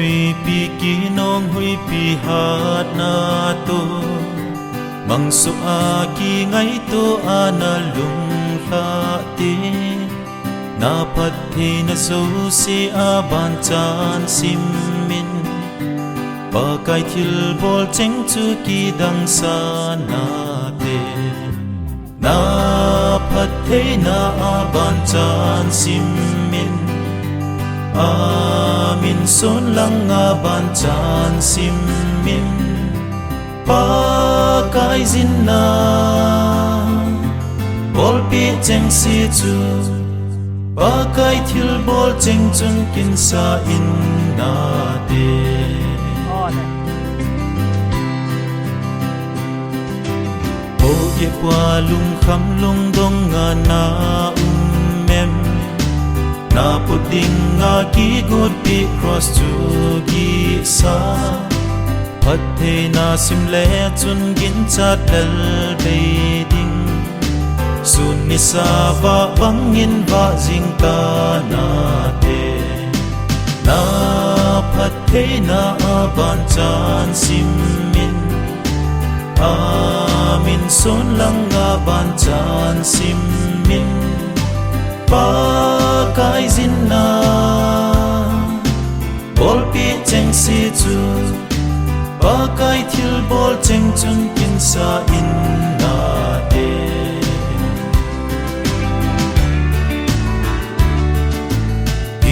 tùy pi ki nong hui pi hat na to mang su a ki ngai to ana lung la te na phat the na so se a ban chan sim min pa kai thil bol cheng chu ki dang sa na te na phat the na a ban chan sim min amin son lang a ban chan sim min pa kai zin na bol pi cheng si chu pa kai thil bol cheng chun kin sa in na de o ye kwa lung kham lung dong nga na mem na pudding nga ki god pi cross to gi sa phat the na sim le chun gin chat dal be ding sun ni sa va bangin va jing ta na te na phat the na ban chan sim min amin son lang nga ban chan sim min pa kai zin na bol pi cheng si chu pa kai thil bol cheng chun kin sa in na de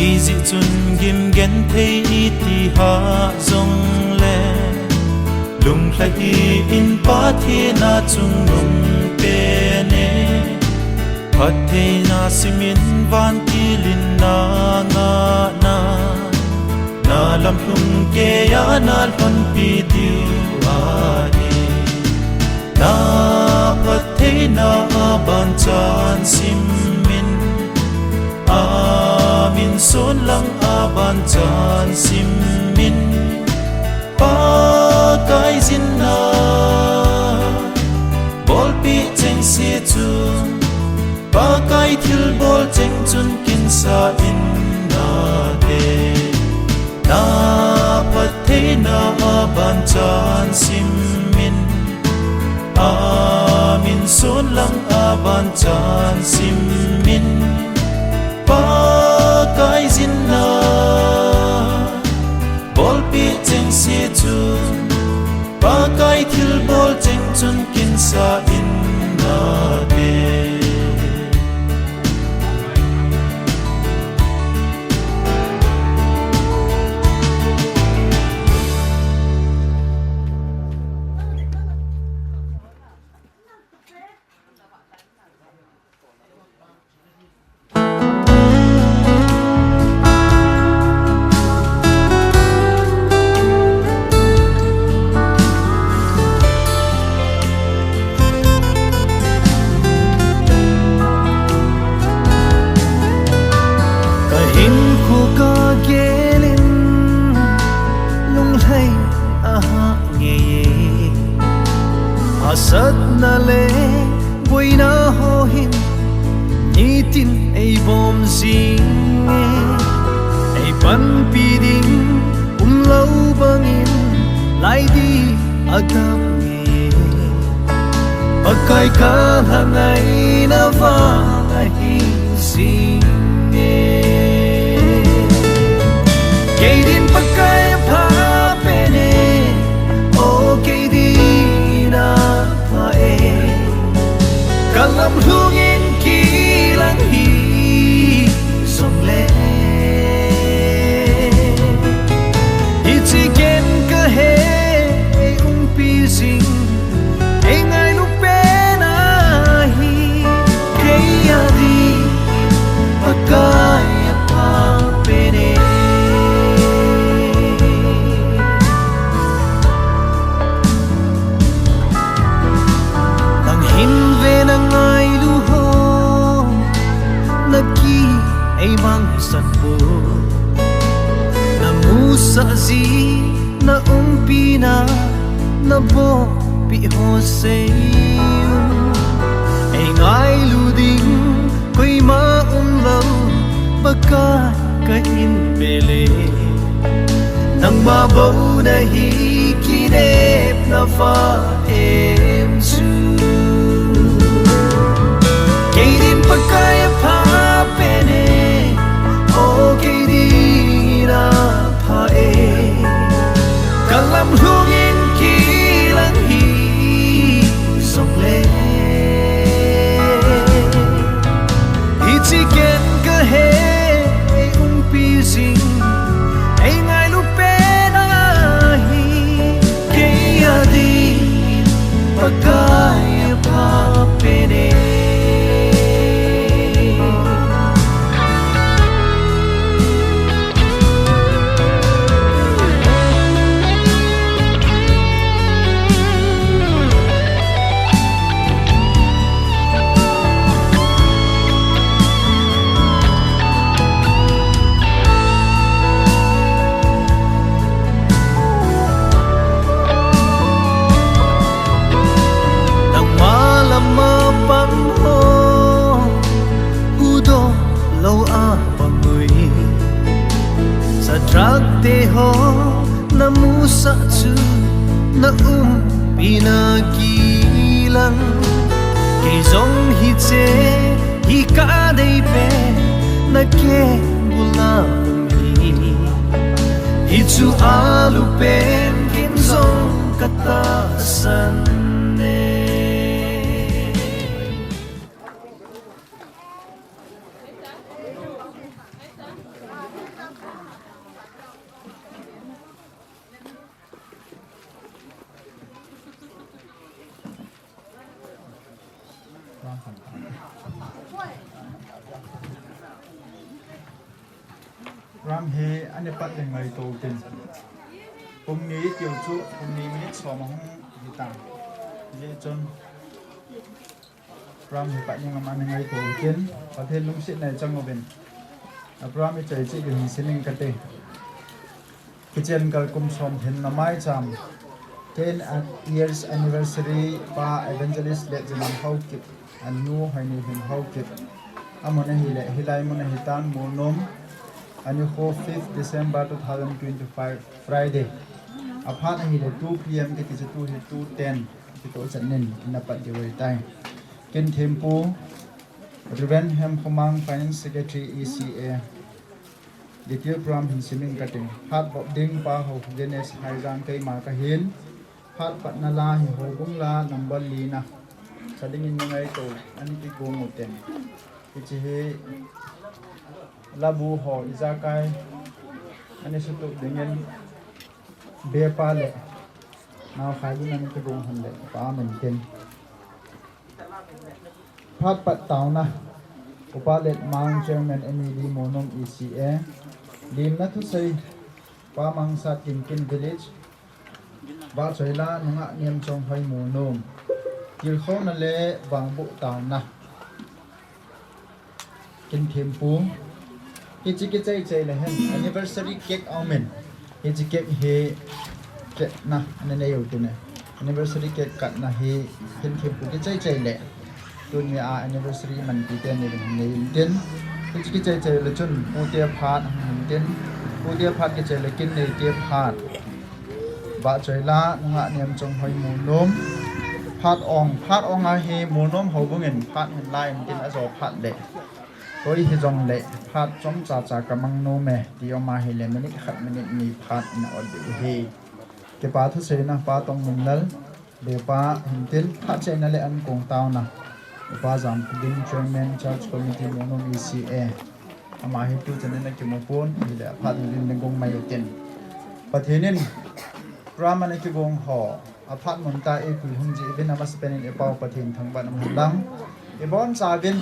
easy chun gim gen thei ti ha zong le lung lai in pa thi na chung lung pe ne phat the na simin van ti lin na nga na na lam lung ke ya na lon pi diu a ni na phat the na ban chan sim min amin son lang a ban chan sim min pa kai zin na bol pi cheng si chu pa kai thil bol cheng chun kin sa in na de na phat the na ban chan sim min amin son lang a ban chan sim min pa kai zin na bol pi cheng si chu pa kai thil bol cheng chun kin sa in na de asat na le boy na hohin nitin ay bom zing ay panpiding umlaw bangin lai di agam nge pagkay kahangay na vangahin sing kay din pagkay papene o kay di kalam hungin kilang hi song le itigen ka he umpi sing ay ngai lu pena hi kaya di pagkaya pa pene ay mang sanbo na musa zi na umpi na bo pi Jose ay ngay luding ko'y maumlaw pagka kain pele nang mabaw na hikinip na fa-em-su kay din pagkaya pa-pene o kay di na pa-e kalam hungin kilang hi-sokle itiken kahe umpizing ay ngay lupen ahi kaya din pagkaya pa-pene Trakteho na musa tu na pinagilang kay zong hitse hikadai pe na ke bulang hi itu alupen kin zong katasan Ram he ane pat deng ngai to tin pum ni tiêu chu pum ni minit so ma hong hitang je chon Ram he pat nyang ma ngai to tin pathen lung sit nai chang oben Ram e chai chi ge sining kate kichen kal kum som hen na mai cham 10 years anniversary pa evangelist le janam hau kip an nu haini hin hau kip amona hi le hilai mona hitan monom ani 5th December 2025 Friday aphat hi le 2 pm ke ti tu he 2:10 ki to chanin inapat de wai tai ken thempu Rivenham Khomang Finance Secretary ECA Detail Program hin sining kating hat bob ding pa ho Dennis Hairang kai ma ka hin hat patnala hi ho bungla number lina sadingin ngai to ani ki gong uten ki he labu ho izakai ani sutu dengan bepa le naw khai nan ke gong han le pa men ken phat pat taw na upalet mang chairman MED monom ECA dim na thu sei pa mang sa kin village ba choila nunga niam chong hai monom kil kho na le wang bu taw na kin thempu Hichi chai la hen anniversary cake aumen hichi cake he cake na ane yo tune anniversary cake kat na he hen ke pu chai le dunia anniversary man ti ten ne den hichi chai la chun pu te phat den pu te phat ke chai le kin ne te phat ba chai la nga niam chong hoi mu nom phat ong a he mu nom ho bungen phat hen lai tin a zo phat le Koi hi jong le phat chom cha kamang no me tiyo ma hi le minute khat minute ni phat na od de he ke pa thu se na pa tong mun lal be pa hintil phat che na le an kong taw na pa jam din chairman church committee mono ECA ama hi tu chane na ke mo pon hi le phat din ne gong mai ten pathenin ramane ke gong ho aphat mun ta e ku hung ji ben ama spenin e paw pathin thang ban am lam e bon sa bin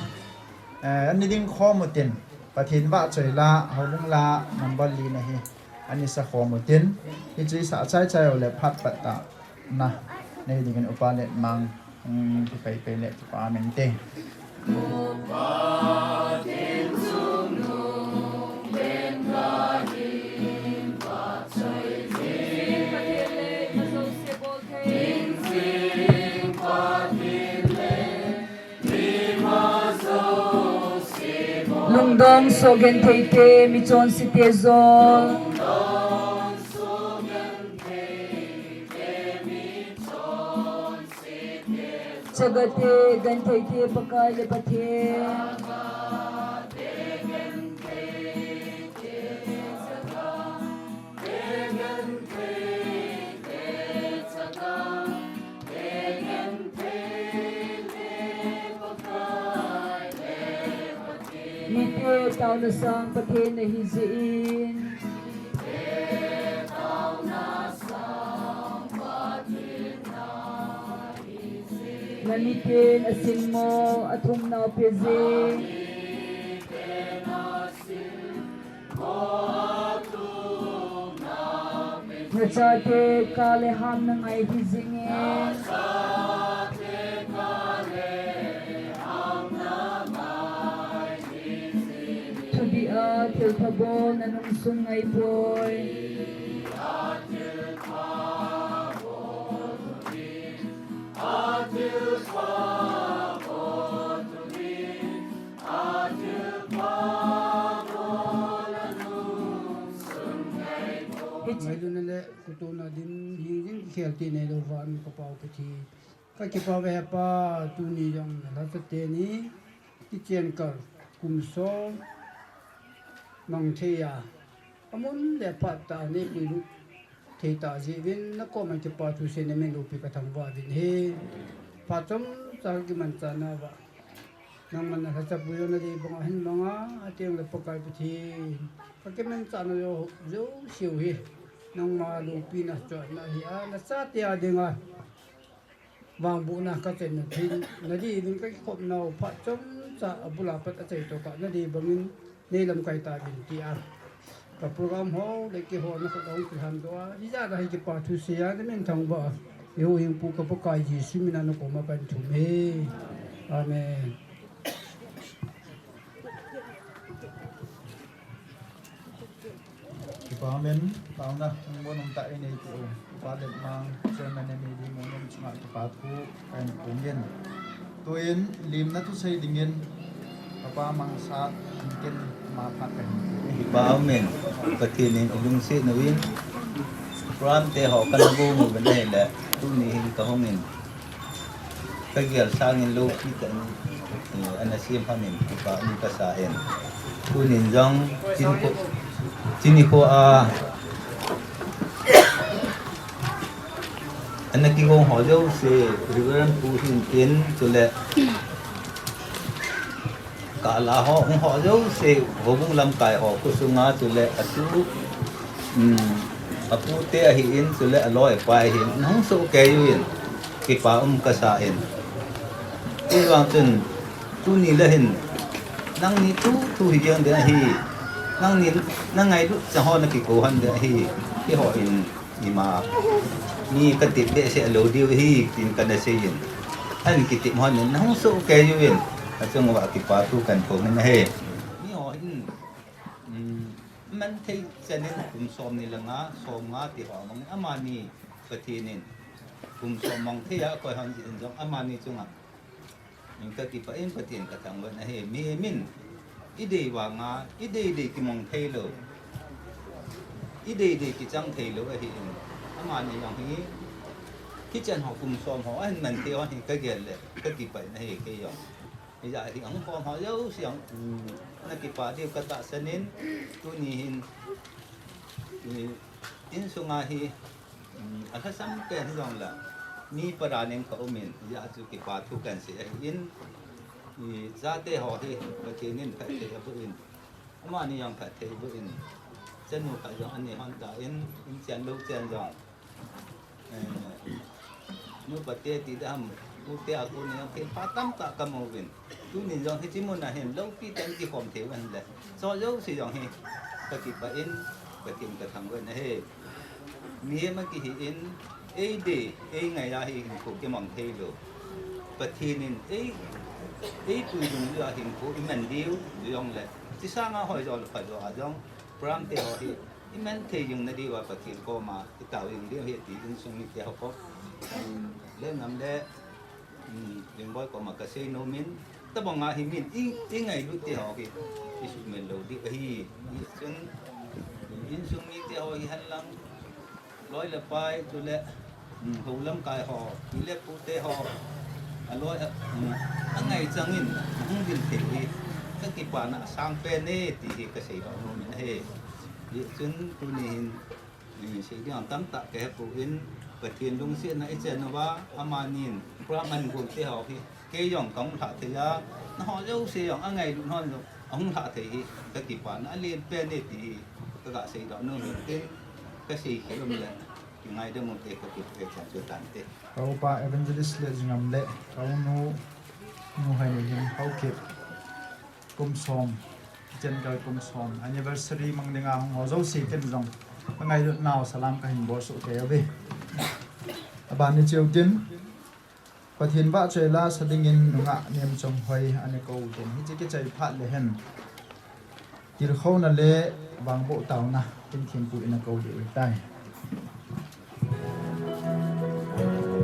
อันนี้ดิ้งข้อมุตินปะทินว่าใจละเขาบุงละนับบอลลีนะฮีอันนี้สะข้อมุตินที่จีสะใจใจเอาเลยพัดปัตตานะในดิ้งกันอุปาเลมังที่ไปเลอุปาเมนเตLungdong sogen teite mi chon si tezol Chagate gantaite pakale pathe Nite taunasang pathe na hiziin Namitin asin mo atum na peze Nachate kaleham ng ay hizingin Tudia til tabol na nung sungay boy Mai dun le kutuna din hing khelti ne lo van ko pau pati ka ke pa ve pa tu ni jong la te ni ti chen kar kum so mang the ya amun le pa ta ni pi lu the ta ji vin na ko man ke pa tu se ne men lu pi ka thang wa din he pa chom sa ki man cha na ba nang man na sa pu yo na di bang hin manga ateng le pa kai pati ka ke men cha na yo zo siu hi nang ma lu pi na cho na hi a na sa te a dinga wang bu na ka chen na thin na di nin ka khop nau pha chom cha abula pat a chei to ka na di bangin nei lam kai ta bin ti a ka program ho le ki ho na ko dong ki han do a ji ja da hi ki pa thu se ya ne men thang ba yo hing pu ka pa kai ji su mi na no ko ma ban thu me amen Amen. Tauna ang bonong ta ini itu. Padet mang chairman ni di mongom cuma tepatku kan pungin. Tuin lim na tu sai dingin apa mangsa mungkin mapat kan. Amen. Patinin ilung si nawin. Pram te ho kan bu mu ben dai la tu ni hin ka hongin. Kagial sangin lo ki kan anasim hamin pa ni ka saen. Tu nin jong Sini ko anak kong ho jo se riveran pu hin tin chule kala ho jo se hobung lam kai ho kusunga chule atu apu te hi in chule aloi pai hin nang so ke yin ki pa ka sa in ti wang chun tu ni la hin nang ni tu hi yang de hi nang ngai lu cha ho na ki ko han de hi ki ho in ni ma ni ka ti de se lo di hi tin ka na se yin an ki ti mo ni nang so ke yu yin a chung wa ki pa tu kan ko na he ni ho in man thei chanin kum som ni la nga som nga ti ho mong amani pati nin kum som mong the ya ko han jin jong amani chunga ning ka ti pa in patin ka thang wa na he mi min ide wa nga ide ki mong thei lo ide ki chang thei lo a hi ama ni yang hi ki chen ho kum som ho an man thei ho hi ka gel le ka ki pa na hi ke yo ni ja hi ang pom ho yo siang na ki pa de ka ta sanin tu ni hin in sunga hi aka sam pe jong la ni para nen ka omen ya chu ki pa thu kan se in za te ho hi ba ke nin pha te bu in ama ni yang pha te bu in chen nu ka jong an ni han ta in chen lu chen jong nu pa te ti dam u te a ku ni ke pa tam ta ka mo win tu ni jong he chi mun na hen lo pi ten ki khom the wan le so yo si jong he ka ki pa in ba tim ka thang wan he mi ma ki hi in e de e ngai la hi ku ke mong the lo pa thi nin e tu dùng ra hình phố mình điêu dùng lại chỉ sang à hỏi rồi phải rồi dùng pram te ho hi imen the dùng na đi vào phát triển cô mà cái tạo dùng điêu hiện tí dùng sung mit theo có lên nằm để dùng boy có mà cái xe no min ta bằng ngà hi min ý ngày lúc te ho cái sự mình đầu đi hi sung in sung mit te ho hi han lang lối là pai tu lệ hù lâm cài ho đi lệ pu te ho aloi angai changin hung din the ka ki pa na sang pe ne ti ka sei ba no min he ye chun tu ni ni sei diam tam ta ke pu in pa tien lung sia na i chen wa amanin pra man gu te ho hi ke yong kong tha te ya na ho jau se yong angai du non hung tha the hi ka ki pa na lien pe ne ti ka ga sei da no min ke ka sei ke lo min ngai de mo te ka ki pe cha chu tan te kau pa evangelist le jingam le kau nu hai ni hin hau ke kum som chen ka kum som anniversary mang denga ho zo si ken jong ngai lut naw salam ka hin bo su ke be aban ni cheu tin pathin ba chela sadingin nunga nem chong hoi ane ko ten hi ke chai phat le hen tir khona le bang bo taw na tin thim pu ina ko de tai Hãy subscribe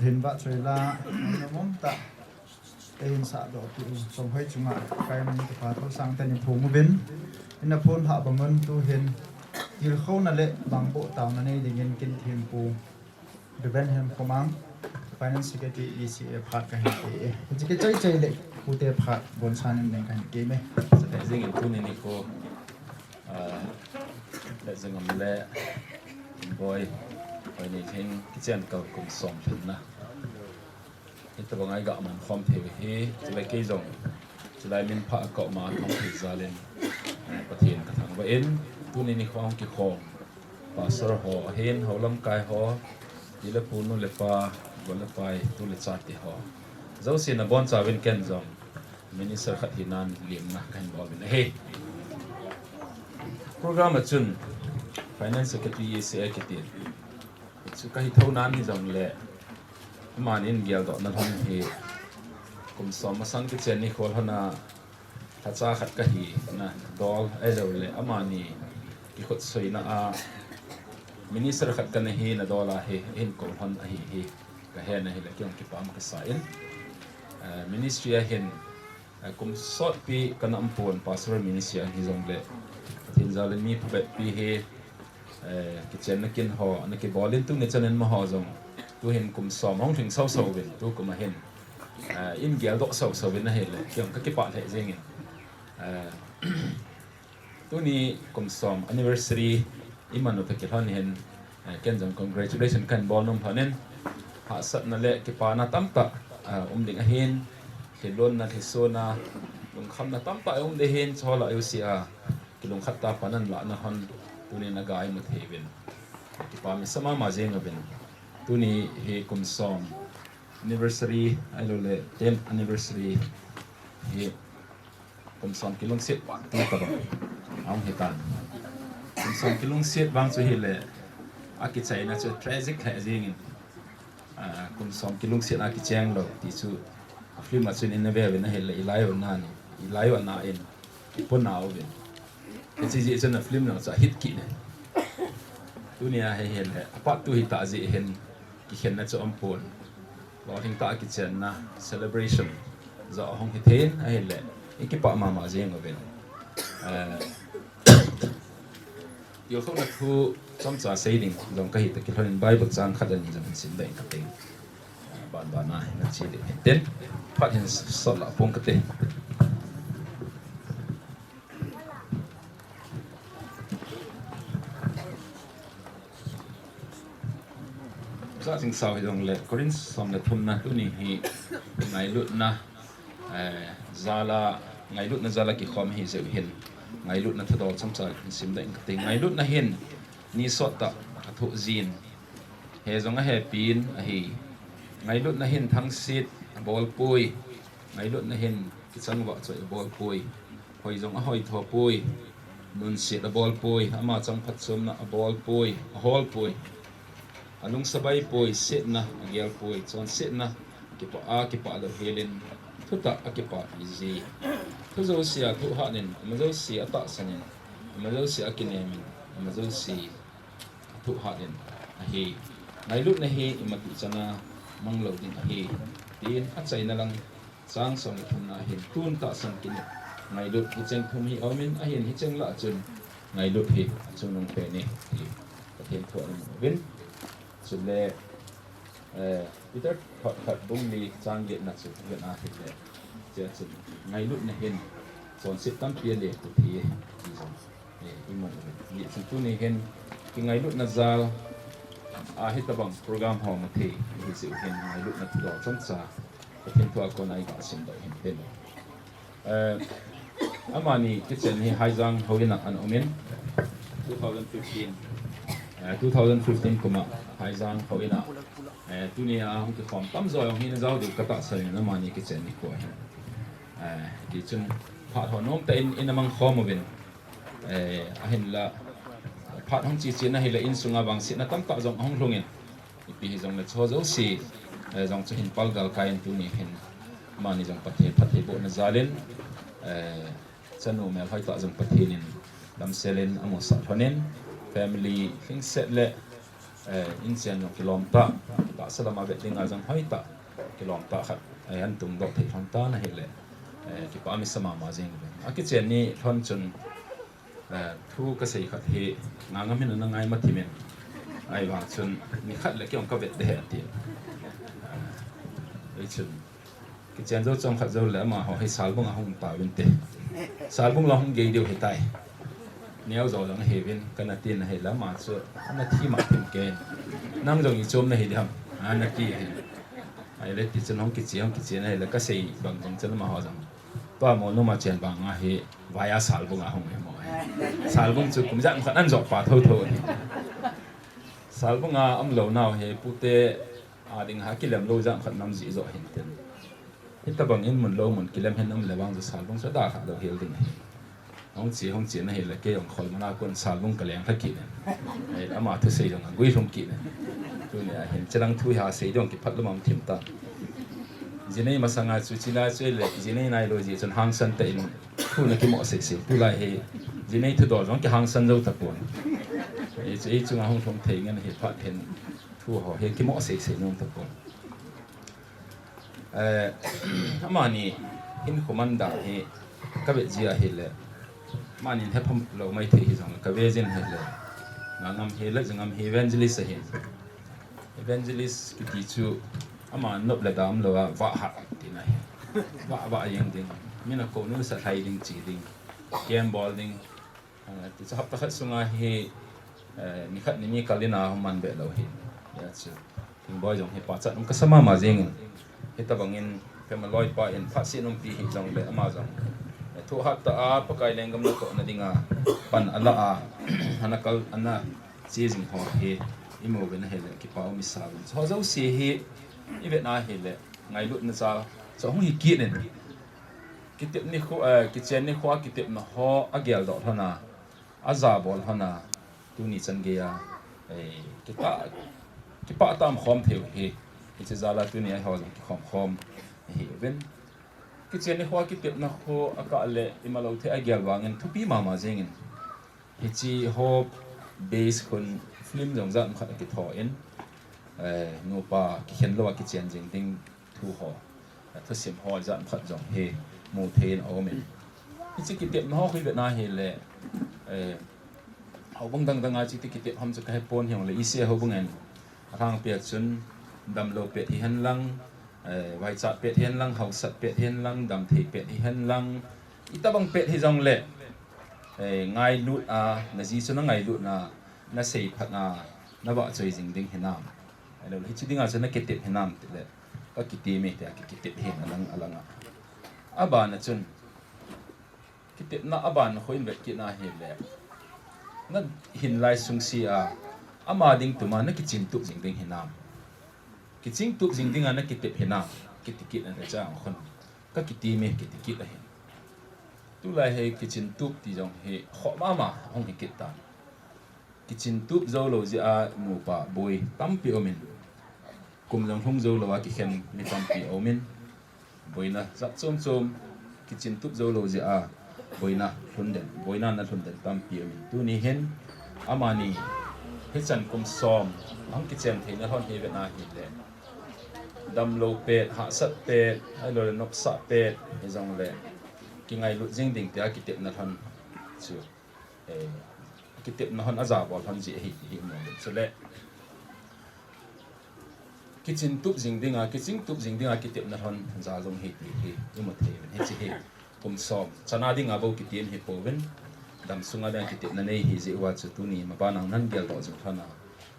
เห็นว่าช่วยละนมตะเอ็นสะดอกที่ส่งให้จุงะใครมันจะพาเขาสร้างแต่ในภูมิบินอินพูนหาบังเงินตัวเห็นยิลเข้านั่นแหละบางโบตาวนั่นเองได้เงินกินเทียมปูเดเวนเฮมคอมัง Finance Secretary ECA พาดกันเองจะเกิดใจเลยผู้เตะพาดบนชานึงในกันเกมไหม แต่สิ่งที่นี่ก็แต่สิ่งนั้นแหละบอยไปนี่เห็นที่เจนกับกลุ่มสองถึงนะที่ตัวไงก็มันความเทวิฮีจะได้กี่จงจะได้มินพระก็มาท้องที่ซาเลนประเทศกระทั่งว่าเอ็นตัวนี้ของกี่ของปัสสาวะเห็นเขาลำกายเขายีละปูนุ่นเล็บปลาบนเล็บไฟตัวเล็บจัดที่เขาเจ้าสินะบอนจะเป็นแก่นจงมินิสเตอร์ขัดหินันเลี้ยงนะกันบอลเป็นเฮ้โปรแกรมจุน Finance Secretary ECA กิติสุขให้เท่านั้นที่จงเละมานินเกี่ยวกับนั่นห้องเฮกลุ่มสอมมาสังกิจนี่คนเขานะถ้าจ้าขัดกะฮีนะดอลไอ้เจ้าเละอามานีที่ขดสวยนะมินิสเตอร์ขัดกันเฮนะดอลเฮเห็นคนคนเฮก็เห็นนะเฮละเกี่ยวกับปามกษาอินมินิสทรีเห็นกลุ่มสอดปีกันอัมพวนพาสเตอร์มินิสทรีที่จงเละที่จะเล่นมีพบปีเฮกิจนักกินหอนักกินบอลเล่นตุ้งในจันทร์มหาจงตัวเห็นกลุ่มสอมห้องถึงเศร้าๆเป็นตัวก็มาเห็นอินเกียร์ดอกเศร้าๆเป็นน่าเห็นเลยเกี่ยวกับกิปะเหตุเองตัวนี้กลุ่มสอม anniversary อิมันอุตกิจท่านเห็นเกี่ยนจัง congratulation กันบอลน้องพันนั้นหาสัตว์นั่นแหละกิปะน่าตั้มตะดิ่งเห็นเห็นล้นน่าที่โซน่าลงคำน่าตั้มตะได้เห็นชอละเอลซีอากิลงขัดตาปนันละนะฮันตัวนี้นักายมุทเฮวินที่ปามิสมามาเจงกับเป็นตัวนี้เฮคุมซอม anniversary ไอ้โลเล่ 10th anniversary เฮคุมซอมกิลงเสียตัวกระบอกเอาเหตุการณ์คุมซอมกิลงเสียบางส่วนเฮเล่อากิใจน่าจะ tragic แค่เจงินคุมซอมกิลงเสียอากิแจงเราที่สุดฟิล์มมาส่วนอินเนเวอร์เป็นน่าเห็นเลยอีไลวันนั้นอีไลวันนั้นเองอีปุ่นเอาเป็นที่จะเป็นฟิล์มน่าจะฮิตกินตัวนี้ให้เห็นเลยปัจจุบันตาจะเห็นกิเห็นน่าจะอัมพวนเราถึงตากิจนะ celebration จะห้องเห็นให้เห็นเลยอีกปัจมาเจงก็เป็นเดี๋ยวเขาหน้าทูจำจ่าเซดิงจงก็เห็นแต่กิจการใบบทจางขัดนี้จะเป็นสิ่งใดก็เต็งบ้านๆนะนักชีวิตเห็นพัดเห็นสลับพงก็เต็งก็สิ่งสาวที่ตรงเล็กก็รินสมเด็จทุนนะตัวนี้ฮีไงลุดนะซาลาไงลุดนะซาลากี่ความฮีเสียเห็นไงลุดนะทดลองสมใจสิ่งใดก็ติงไงลุดนะเห็นนี่สดตะทุจีนเฮจงก็เฮปีนฮีไงลุดนะเห็นทั้งซีดบอลปุยไงลุดนะเห็นกิจสังวะใจบอลปุยหอยจงก็หอยทอปุยนุนซีดบอลปุยอามาจังพัดสมนะบอลปุยฮอลปุยอันนุ่งสบายป่วยเสียนะเกี่ยวป่วยจนเสียนะกิปะกิปะเราเฮลินทุกตะกิปะอีซีทุกเจ้าเสียทุกหันินมันเจ้าเสียตะสันินมันเจ้าเสียกินเอมินมันเจ้าเสียทุกหันินเฮในรุ่นในเฮมันติจนะมังเหลาดินเฮดินอัดใจนั่งลังสร้างสมทุนเห็นทุนตะสันกินในรุ่นที่เจงทุ่มฮีเอามินเห็นที่เจงละจนในรุ่นเฮจนลงเพนี่ประเทศทั่วโลกวินสุดเลยพีเตอร์ขัดบุ้งดีจางเย็นนักสุดเวียนอาทิตย์เลยเจ้าสุดไงลุดเนี่ยเห็นสอนสิบตั้งเปลี่ยนเลยตัวที่ดีจังอีมันเนี่ยสิ่งที่นี่เห็นที่ไงลุดนักซาลอาฮิตบังโปรแกรมหอมเทที่สิ่งเห็นไงลุดนักดอกจังซาประเทศทั่วคนไอ้ก็สิ่งใดเห็นเป็นอามานี่ที่เจนที่ไฮจังเขาเห็นอันอเมน2015 kuma haizang khawina tunia hum ki khom tam zo yong hin zau du kata sai na mani ki chen ni ko di chun phat honom ta in amang khom bin a hin la phat hong chi chi na hila in sunga bang si na tam ta jong hong hlungin pi jong na cho zo si jong chu hin pal gal kain tu ni hin mani jong pathe bo na zalin chanu mel hai ta jong pathenin lam selin amo sa thonin family thing set le in sian no kilomta ta salama be dinga jang hoita kilomta khat ai an tum dok thei thon ta na hele ki pa mi sama ma jeng be aki chen ni thon chun thu ka sei khat he ngangam hin na ngai ma thimen ai wa chun ni khat le kyong ka vet de ati ai chun ki chen zo chom khat zo le ma ho he sal bung a hong ta win te sal bung la hong ge deu he tai neo zo lang he win kana tin he la ma chu na thi ma thim ke nang jong i chom na he dam na ki he ai le ti chen hong ki chen he la ka sei bang jong chen ma ho jang pa mo no ma chen bang a he vaya sal bung a hong he mo sal bung chu kum jang khat an zo pa tho tho ni sal bung a am lo naw he pu te a ding ha kilem lo jang khat nam ji zo hin ten hit ta bang in mun lo mun kilem hen nam le bang zo sal bung sa da kha lo hel ding hong chi na he la ke yong khol mana kon sal bung ka leng thaki ne ai ama thu sei dong gui thum ki ne tu ne hen chang thu ha sei dong ki phat lo mam thim ta jinei masanga chu china che le jinei nai lo ji chon hang san te in thu na ki mo sei sei tu lai he jinei thu do jong ki hang san zo ta pon ai che chu nga hong thom thei ngan he phat hen thu ho he ki mo sei sei nong ta pon ama ni in komanda he ka be ji a he le manin he phom lo mai thei hi jong ka ve jin he le ngam he la jangam he evangelist he evangelist ki ti chu ama nop la dam lo wa ha ti na he wa yang ding mina ko nu sa thai ding chi ding game ball ding ti cha hap ta khat sunga he ni khat ni kalina man be lo he ya chu king boy jong he pa chat ka sama ma jing he ta bangin pemaloi pa in pha si nom pi hi jong le ama jong thu hat ta a pakai lengam na ko na dinga pan ala a hanakal ana chi jing ho he imo ben he le ki pa mi sa so zo si he i vet na he le ngai lut na cha so hong hi ki ne ki tep ni kho ki chen ni khwa ki tep na ho a gel do thona a za bol hona tu ni chan ge ya ki pa tam khom theu he ki cha la tu ni ai ho ki khom he ben ki chen ni khwa ki tep na kho aka le imalo the a gel wangen thupi mama jengin hi chi ho base kun film jong zan khat ki tho in no pa ki khen lo ki chen jing ding thu ho thu sim ho zan khat jong he mo thein o men hi chi ki tep na ho khi ve na he le ho bang dang dang a chi ki tep ham chu ka he pon hiang le i se ho bang en rang pe chun dam lo pe hi han lang vai chat pet hian lang hau sat pet hian lang dam thei pet hian lang itabang pet hi jong le ngai lut a na ji chu na ngai lut na sei phat na ba choi jing ding hinam alo hi chi dinga chana ke tep hinam te le ka ki ti me te ki tep hin alang aba na chun ki tep na aba na khoin vet ki na he le na hin lai sung si a ama ding tuma na ki chin tu jing ding hinam ki ching tu jing ding ana ki tep hena ki tikit ana cha khon ka ki ti me ki tikit la hen tu lai he ki chin tu ti jong he kho ma hong ki kit ta ki chin tu zo lo ji a mu pa boy tam pi omin kum jong hong zo lo wa ki khen mi tam pi omin boy na zat chom ki chin tu zo lo ji a boy na na thun den tam pi omin tu ni hen amani he chan kum som ang ki chen the na hon he ve na hi le dam lo pet ha sat pet ai lo nop sa pet he jong le ki ngai lu jing ding ta ki tep na thon chu ki tep na hon aza bol hon ji hi mo so le ki chin tup jing ding a ki tep na thon za jong hi mo the he chi he kum som chana ding a bo ki tiem he po ven dam sunga dan ki tep na nei hi je wa chu tu ni ma ba nang nan gel do ju thana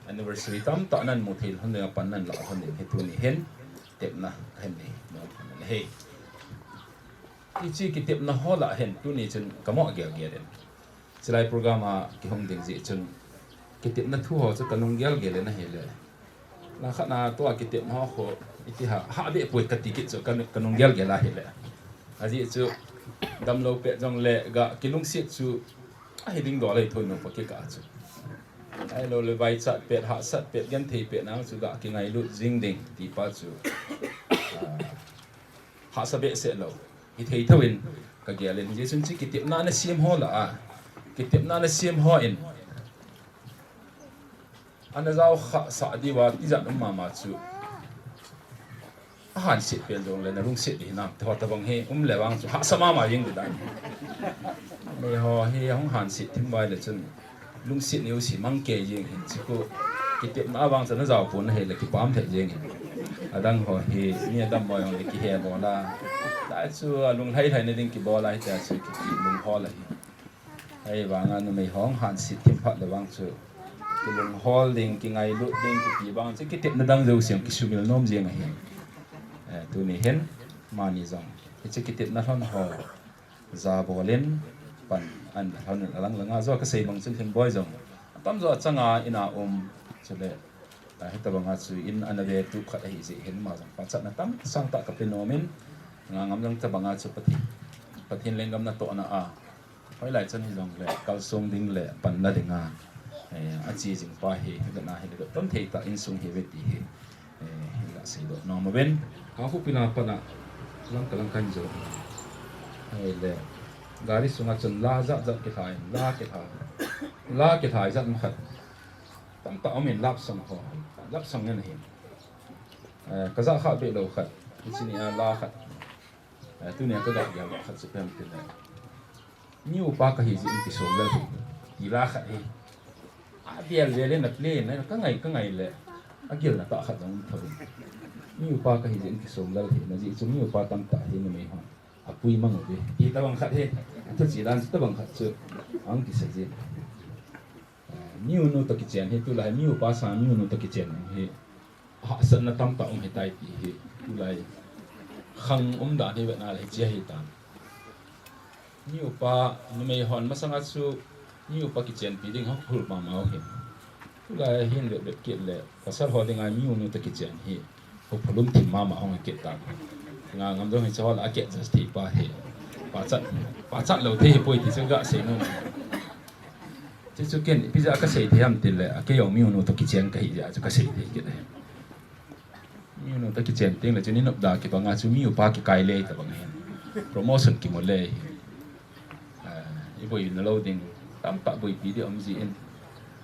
anniversary tam ta nan mo thil hon le pan nan la hon le he tu ni hen tep na hen ni no he i chi ki tep na hola hen tu ni chun kamo gel den silai program a ki hong ding ji chun ki tep na thu ho chu kanong gel na he le na khana to ki tep ma ho iti ha be poi ka ti ki chu kanong gel la he le aji chu dam lo pe jong le ga kilung sit chu a he ding do le thoi no pa ki ka chu ai lo le vai chat pet ha sat pet gan thei pet na chu ga ki ngai lu jing ding ti pa chu ha sa be se lo hi thei thawin ka gelen je sun chi ki tep na na sim ho la a ki tep na na sim ho in อันนั้นเราสาดีว่าที่จะนุ่มมาจูอาหารเสร็จเป็นตรงเลยนะลุงเสร็จดีนะแต่ว่าตะบังเฮเลวังจูหาสมามายิงได้ไม่ฮอเฮห้องหันเสร็จทิ้งไว้เลยจนลุงเสร็จนิ้วสีมังเกยยิงเห็นสิกูกิเต็มอาวังจะน่าจะผลเฮเลยกิปามเทยิงอาดังฮอเฮเนี่ยดำมอยองเลยกิเฮบอลาแต่ชัวลุงไทยในดิ่งกิบอลาแต่ชัวกิลุงฮอเลยไอ้วางอันไม่ห้องหันเสร็จทิ้งพัดเลวังจูกิลุงฮอลดิ่งกิไงลุดดิ่งกิบางจะกิเต็มดังเร็วเสียงกิชูมิลน้อมยิงเฮตัวนี้เห็นมานี่จังจะกิติดนั่นหอซาบอลินปันอันเขาเนี่ยหลังๆอาจจะก็ใส่บางสิ่งที่บ่อยจังตั้มจะจังอินาจะเลยแต่ให้ตะบังอาจุอินอันนั้นเวทุกข์ให้สิเห็นมาจังปัจจัยนั้นตั้มสร้างตะกับเป็นโนมินงามจังตะบังอาจุปฏิเล่งกำนัดโตนะเพราะหลายจังที่จังเลยกัลทรงดิ่งเลยปันละดิ่งอาจีจิงป้าเฮกันนะเฮเลยต้นเทตะอินทรงเฮเวทีเฮละสิโดนอมาเว้นaku pina pana lang kalang kanjo ai le gari sunga chun la za ke thai la ke thai za khat tam ta amin lap sang ho lap sang ne hi ka za kha be lo khat chini a la khat tu ne ka ga ya khat se pem tin ni u pa ka hi ji ti so le hi la khat hi a biel le na ple ne ka ngai le a gil na ta khat dong thori ni upa ka hijin ki somlal he na ji chumi upa tam ta he ni ha apui mang be ti ta bang khat he to chi dan ta bang khat chu ang ki se ji ni unu to ki chen he tu lai ni upa sa ni unu to ki chen he ha san na tam ta he tai ti he tu lai khang da he na lai ji he ta ni upa ni me hon ma sang chu ni upa ki chen pi ding ha phul ma ma he tu lai hin le be ki le pasal ho ding ai ni unu to ki chen heพลุมถิ่มมาห้องเก็บตังงานต้องให้ชาวละเก็บจะถีบเหป่าจัดเราที่ป่วยที่สุดก็เสียนู่นที่สุดเกินพี่จะก็เสียที่ทำติดเลยเกี่ยวมีอุณหภูมิเจียนก็เหี้ยจะก็เสียที่เกิดเลยมีอุณหภูมิเจียนติ้งเลยจะนี่นับดากี่บางงานจะมีอยู่ปากี่ไกลเลยแต่บางเห็นโปรโมชั่นกี่หมดเลยอีป่วยอยู่ในเราดิ้งตามปะป่วยปีเดียวมีสิเอ็น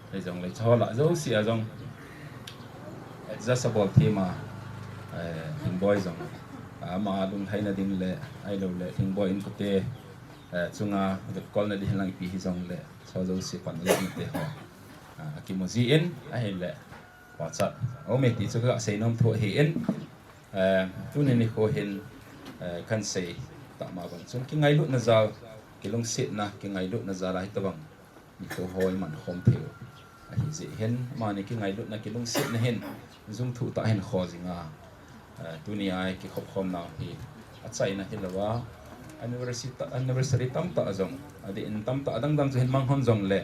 ไอ้จังเลยชาวละเจ้าเสียจังจะสบายที่มาทิ้งบ่อยจังมาลุงไทยน่ะดิ้งเลยไอ้เราเลยทิ้งบ่อยอินก็เตะจุงเด็กคนน่ะดิ้งหลังปีที่จังเลยชาวเราเสียปันเลยนี่เตะเขากิมจีอินไอ้เลยปัจจัยเอาเมติจุกเสียน้ำทั่วเห็นตัวนี้นี่เขาเห็นคันเสียตามมาบังจนกินไงลุกน่ะจะกิลงเสียนะกินไงลุกน่ะจะอะไรตัวบังนี่เขาหอยมันหอมเที่ยวไอ้ที่เห็นมานี่กินไงลุกน่ะกิลงเสียนะเห็นจุงถูตาเห็นคอจริงตัวนี้ไอ้ที่ขบคมนาฮีอัศใจนะเห็นแล้วว่า anniversary ตั้มตาจงอดีตตั้มตาดังจะเห็นมังฮอนจงเละ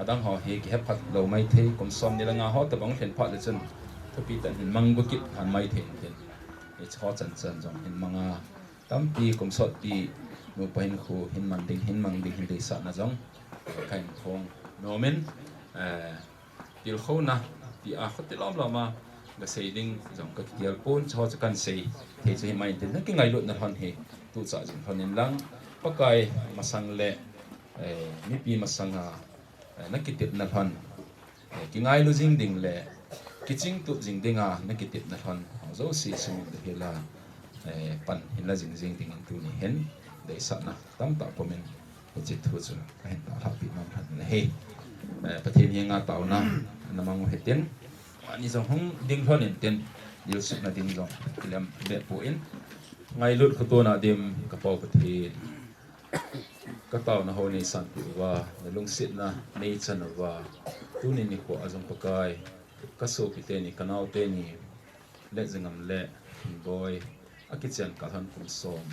ดังห่อฮีกี่พัดเราไม่เทกลมซ้อมนี่ละงาฮอแต่บางเห็นพัดเลยจนทุกปีแต่เห็นมังบุกิหันไม่เห็นไอ้ชอจันจงเห็นมังตั้มปีกลมสดปีนูไปเห็นคู่เห็นมันดิ่งเห็นมังดิ่งเห็นได้สัตว์นะจงใครคงโนมินที่เขานะที่เขาติดล้อมเรามาก็เสียดิ้งจังก็เกี่ยวปูนชอจะกันเสียเทจะให้ไม่ถึงนั่นก็ไงลุดนั่นฮันเฮตู้จ่าจังฮันนินลังปะไก่มาสังเละมีปีมาสังนักกิติบนั่นฮันกิไงลุจิงดิ้งเละกิจิงตุจิงดิ้งนักกิติบนั่นฮันเอาเจ้าสีสมุนเฮลาปันเห็นละจิงดิ้งตัวนี้เห็นได้สักนะตั้มตาพอมันจิตทุจริตเห็นตาทับปีมันฮันเฮประเทศยังงาเต่านะน้ำมันเห็ดอันนี้จะห้องดิ้งท่อนเต็นเดี๋ยวสุดนาดิ้งจงเลี้ยงเด็กผู้อินไงลุดขตัวนาเดิมกระเป๋าประเทศก็เต่านะเขาในสันติว่าในลงสิทนะในจันว่าตู้นี้นี่ขวาจงประกายก็สูบเตนี่กันเอาเตนี่เละจึงงำเละหินบอยอากิจันกัทันกุมสม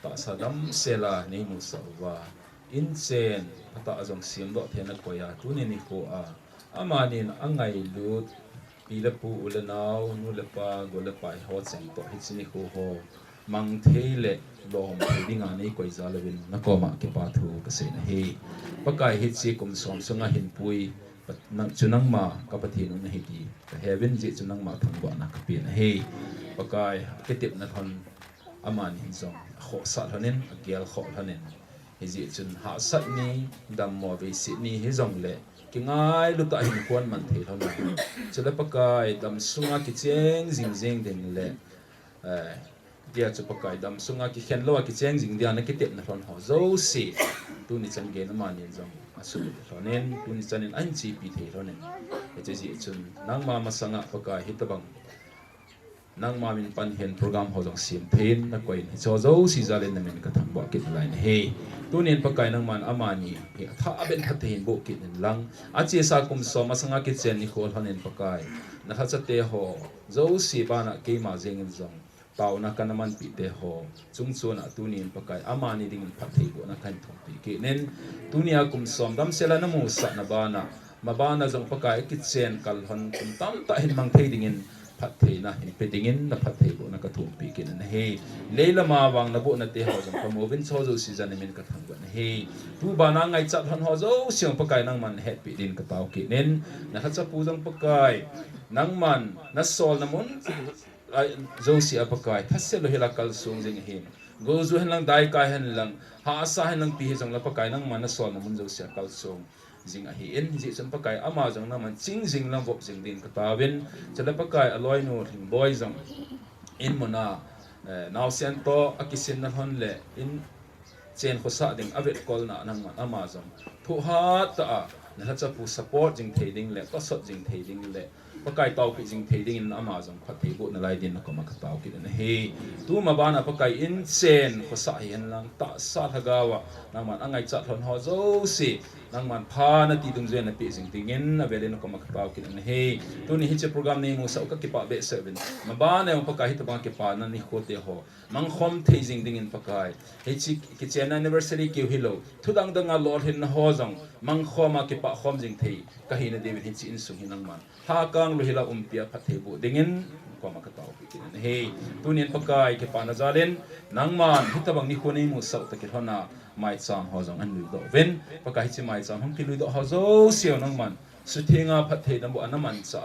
ตาสะดำเซลาในมุสาวาอินเซนตาจงเสียมดอกเทนักวยาตู้นี้นี่ขวาอามาดินอังไงลุดปีละปูอุลนาวนูละปากุละปายฮอดเซนโตฮิซินิโคโฮมังเทเลลอมดิ้งอันนี้ก็อิจาลวินนักก็มาเก็บปาทูก็เสนเฮปะกายฮิซิกุมสมสงะหินปุยจุนังมากับปะเทนุนเฮดีแต่เฮเวนจิจุนังมาทั้งบ่นักเปลี่ยนเฮปะกายเกติบนัทอนอามานินซองขอสัตว์เท่านั้นเกียร์ขอเท่านั้น hi ji chun ha sat ni dam mo ve si ni hi zong le ki ngai lu ta hin kwan man the thona chula pakai dam sunga ki cheng jing ding le dia chu pakai dam sunga ki khen lo ki cheng jing dia na ki tep na thon ho zo si tu ni chan ge na man yin zong asu thonen tu ni chanin an chi pi the thonen e ji chun nang ma masanga pakai hitabang nang ma min pan hen program ho jong sim thein na koi ni cho zo si zalen na min ka thang ba kit line he tu nen pakai nang man amani he tha ben that hin bo kit nen lang a che sa kum so masanga ki chen ni khol hanen pakai na tha chate ho zo si ba na ke ma jeng in zong tau na kanaman pi te ho chung chuna tu nen pakai amani ding phat thei bo na kan thong pi ke nen tunia kum som dam sela na mu sa na ba na ma ba na jong pakai ki chen kal hon kum tam ta hin mang thei ding in phat thei na hin pedingin na phat thei bo na ka thum pi kin na he leila ma wang na bo na te ho jong promovin cho zo si jan min ka thang ba na he tu ba na ngai chat hon ho zo siang pakai nang man het pi din ka tau ki nen na ha cha pu jong pakai nang man na sol na mun zo si apakai thasel lo hela kal sung jing hin go zu hen lang dai kai hen lang ha sa hen lang pi jong la pakai nang man na sol na mun zo si kal sung jing a hi en ji cham pakai ama jong na man ching jing lang bop jing din ka tawin chala pakai aloi no thing boy jong in mona now sian to akisin na hon le in chen kho sa ding avet kol na nang man ama jong thu ha ta na ha cha pu support jing thading le to sot jing thading le pakai tau pi jing thading in ama jong khat thei bo na lai din na ko ma ka tau ki na he tu ma ba na pakai in chen kho sa hian lang ta sa thagawa nang man angai chat hon ho zo si nang man pha na ti tung zen na pi jing tingin na velen ko ma ka tau ki na he tu ni hi che program ni mo sa ka ki pa be seven ma ba na pakai hi ta ba ki pa na ni khote ho mang khom thei jing ding in pakai he chi ki chen anniversary ki hilo thudang dang a lor hin na ho jong mang khoma ki pa khom jing thei ka hi na david hin chi in sung hinang man ha kang lo hila pia phathei bu dingin ko ma ka tau ki na he tu nen pakai ki pa na zalen nang man hitabang ni khone mu sa ta ki hona mai cham ho jong an lui do ven pakai chi mai cham hom ki lui do ho zo siao nang man su thenga phathei na bo anaman cha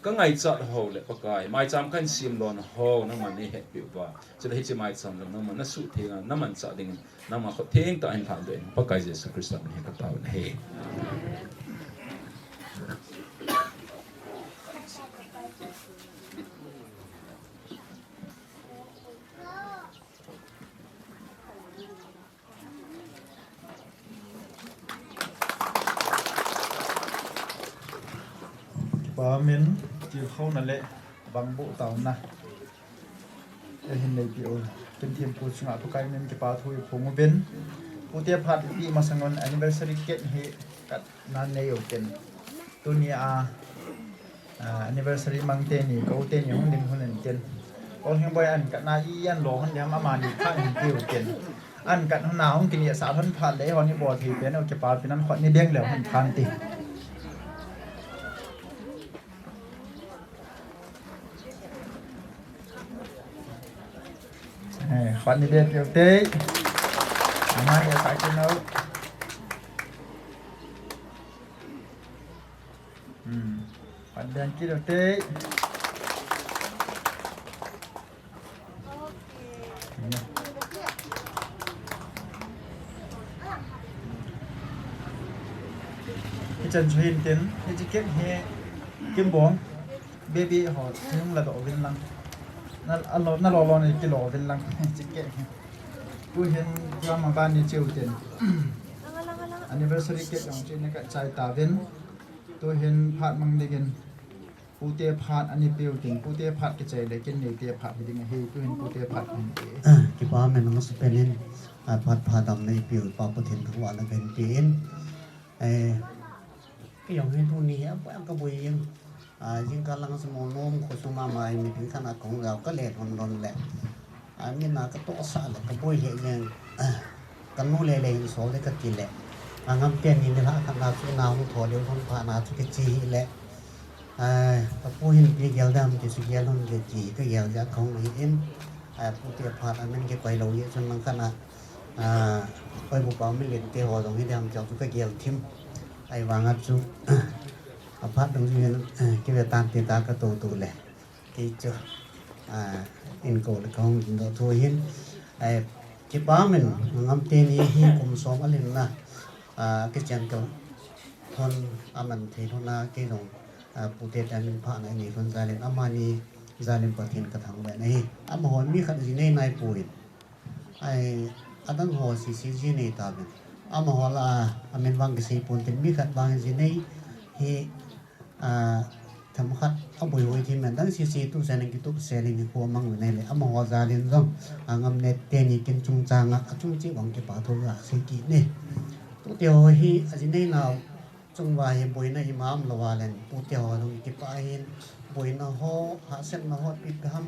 ka ngai chat ho le pakai mai cham kan sim lon ho nang man ni he pi ba chila hi chi mai cham nang man na su thenga na man cha ding na ma kho theng ta in than den pakai jesu christ ni he ka tau na he ba min ti khau na le bang bo taw na e hin nei pi o ken thiam pu chunga pakai men ke pa thui phongu ben pu te phat pi ma sangon anniversary ket he kat na nei o ken tu ni anniversary mang te ni ko te ni hon ding hon en ken ol heng boy an kat na i yan lo hon yam ama ni kha hin pi o ken an kat hon na hon kin ya sa thon phat le hon ni bo thi pen o ke pa pinan khot ni deng le hon khan ti khoan đi bên kiểu tế mai giờ phải cho nấu khoan đèn kia được tế cái chân cho hình tiến cái chỉ kết hệ kim bóng baby họ không là độ viên lăng na lo ni kilo din lang chike ku hin drama ban ni cheu ten anniversary ke jong chen ka chai ta ven to hin phat mang degen pu te phat ani peu ting pu te phat ke chai le ken ne te phat ding he tu hin pu te phat hin ki pa men no se pelin phat phat dam nei peu pa pu thin thwa na ven tin cái dòng hình thu này á cái bùi nhưng cái lăng sâm nôm của sum mai mìnhถึงขนาดของเราก็เละรอนแหละmình là cái tổ xã là cái bùi hiện nhiên cái nô lệ lệ số đấy cái gì lệ ngắm tiền nhìn là khả năng số nào cũng thổi đều không phải là cái gì lệ cái bùi hiện cái gel đam thì sự gel luôn cái gì cái gel giá không hiện bùi tiệp phạt mình cái quay lâu vậy cho nên khả năng quay bộ báo mình liền cái họ giống như đam cho cái gel thêm ai vàng áp dụng phát động viên cái việc tan tiền ta cái tổ lệ cái chỗ in cổ là không đó thôi hin ki pa men ngam te ni hi kum som alin na ke chen ka thon aman the thona ke nong pu te tan min pha na ni thon zalen amani zalen pathin ka thang ba nei am hon mi khat ji nei nai pui ai adang ho si si ji nei ta ben am hola amen wang ke sei pun tin mi khat wang ji nei hi tham khat aboi hoi thi men dang si si tu san ki tu selling ni ko mang nei le am ho zalen zong angam ne te ni kin chung chang a chung chi wang ke pa tho ga se ki ne tu te ho hi aji nei naw chung wa hi boi na imam lawa len pu te ho dong ki pa hin boi na ho ha sen na ho pi gam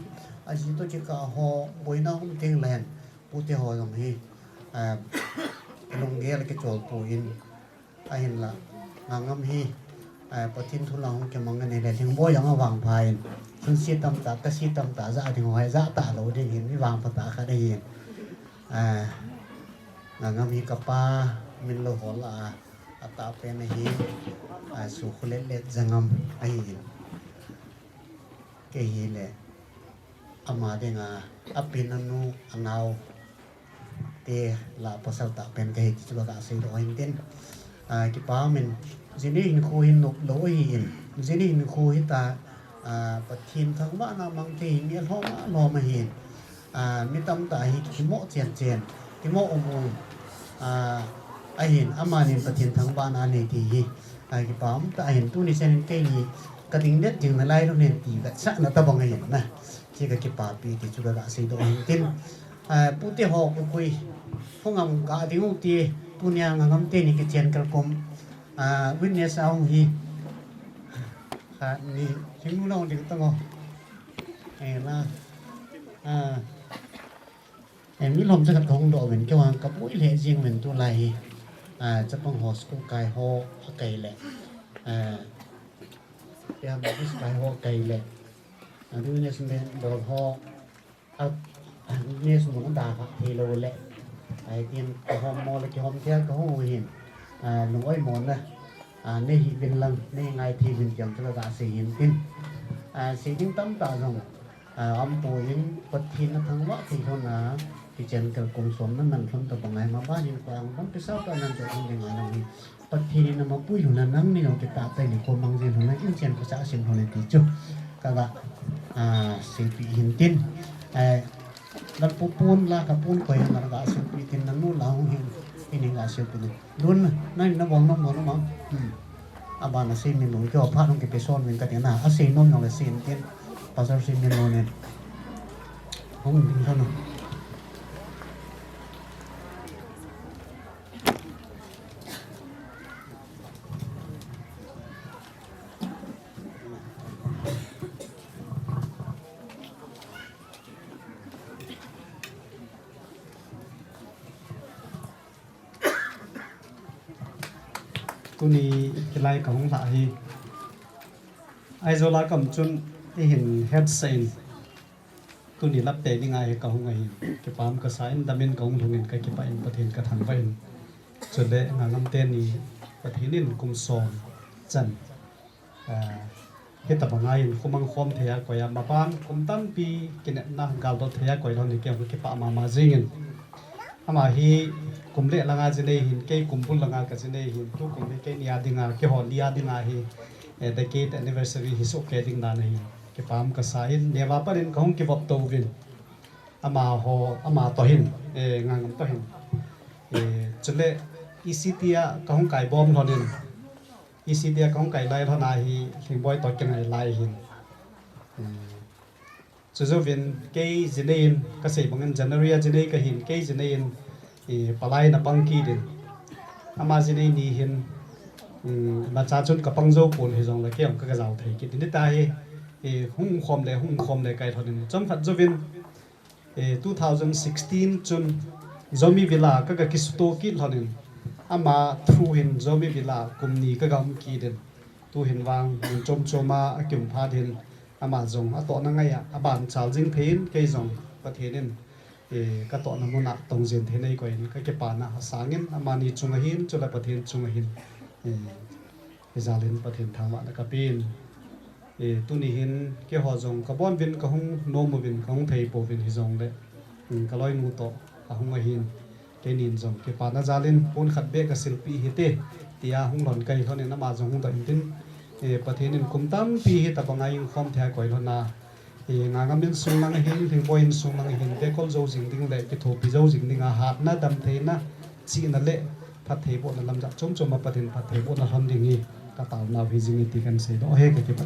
aji to chi ka ho boi na hum teng len pu te ho dong hi long ge la ke chol pu in a hin la ngam hi pathin thu lang ke mang ne le thing bo yang awang phai sun si tam ta ka si tam ta za thing hoi za ta lo de hin mi wang pa ta kha de hin ngam hi ka pa min lo hola ata pe na hi su khule le jangam ai ke hi le ama de nga apin anu anau te la pasal ta pen ke hi chu ga se do hin tin ki pa men jini in khu hin nok lo hin jini in khu hi ta pathin thang ba na mang te mi ho ma lo ma hin mi tam ta hi ki mo chen ki mo omong ai hin amani pathin thang ba na ne ti hi ki pam ta hin tu ni sen ke ni ka ding det jing na lai lo nen ti ga sa na ta bang hin na chi ka ki pa pi ti chu ga se do hin tin pu te ho ku kui phongam ga ding u ti punya ngam te ni ki chen kal kom witness au hi ni thing lo ding ta ngo la em mi lom sa ka thong do men ke wa ka pui le jing men tu laiจะต้องหอสกูไก่หอไก่แหละเดี๋ยวมันสไก่หอไก่แหละดูเนี่ยสมัยโดนหอเนี่ยสมุนดาค่ะเฮโลแหละไอ้กินกระหอมมอเลยกระหอมเทียกระหอมเห็นหนุ่มอ้อยหมอนนะเนี่ยหิบินลังเนี่ยไงทีบินจังจะระดับสี่หินกินสี่หินตั้มตาลงอมปูหินปัดหินทั้งวะที่คนนะที่เจนกับกรมสมนั้นมันคนตะบังไงมาบ้านยินกวางมันไปเศร้ากันนั่นจะทำยังไงเรานี่ปัดทีนั้นมาปุ้ยอยู่นั้นนั่งนี่เราจะตาไปในคนบางเจนของนั้นยิ่งเจนภาษาเสียงของในตีจุกก็ว่าสี่ปีหินตินแล้วปูนลากระปูนก่อยมันก็สี่ปีตินนั้นนู่นเราเห็นที่นี่ก็สี่ปีนี่รุ่นนั่นน้ำบองน้ำมันน้ำมันอาบานสี่เมนูจ่อพระต้องเก็บไปซ่อนไว้กันอย่างนั้นสี่น้ำอย่างละสี่ตินภาษาสี่เมนูเนี่ยห้องดิ้งเท่านั้นตัวนี้คือไล่ของหลายไอโซลากำจุนที่เห็นเฮดเซนตัวนี้รับแต่ยังไงกับไงเก็บปามกระสายดำเนินของทุนเงินกับเก็บไปประเทศกระถางไปส่วนเละงานลำเต้นนี้ประเทศนี้กุมซอนจันเฮ็ดตบงายคุมังคมเทียกว่ามาบ้านคุมตั้งปีกินน่ากาลดเทียกว่าเราเนี่ยเกี่ยวกับเก็บปามาจริงอามาฮีกุมเละละงาจะได้เห็นเกี่ยกุมพุ่นละงาก็จะได้เห็นทุกกุมเกี่ยนี่ดิ่งาเกี่ยวหอนี่ดิ่งาฮีเด็กเกิด anniversary ฮิสุกเกี่ยดิ่งนานี่เกี่ยปามก็สายเนี่ยว่าประเด็นของเกี่ยวกับตัววินอามาหออามาต่อหินงานกับต่อหินจุดเละอีสิเตียของไก่บอมทอนินอีสิเตียของไก่ไล่ทอนาฮีถึงบ่อยต่อกันไงไล่หินจุดวินเกี่ยจะได้ยินก็เสียบางเงิน January จะได้ก็หินเกี่ยจะได้ยินปลายนับปังกีดินอามาจะได้นี่เห็นมาจากชุดกับปังโจปูนที่ตรงละเกี่ยวกับกระเจ้าไทยกินนิดตายหุ่งคมเลยไกลทอดินจำพัดจวิน2016จนจอมีเวลาก็กิสโตกินทอดินอามาทูเห็นจอมีเวลากลุ่มนี้ก็กำกีดินตูเห็นวางจมมาเกี่ยวพาดินอามาจงต่อนั่งไงอาบานชาวจิงเพนเกี่ยจงประเทศนี้ก็ต่อน้ำมันตรงเส้นเทนไอ้ก่อยนี่ก็เก็บปานะสางเงินอามานี่จงหินจุลประเทศจงหินอิสราเอลประเทศทางวันก็เป็นตุนี้หินเกี่ยวหอจงกระบอนวินกระหงโนมวินกระหงไทยโปวินหิจงเลยก็ลอยมูโต hung a hin ke nin jong ke pa na jalin pon khat be ka silpi hi te tia hung lon kai thon na ma jong hung da in tin pathenin kumtam pi hi ta bangai khom thai koi lona nga ngamin sung nang hin thing point sung nang hin te kol zo jing ding le ke tho pi zo jing ding a hat na dam the na chi na le phat thei bo na lam ja chom chom ma pathin phat thei bo na ham ding hi ka taw na vi jing ti kan se do he ke pa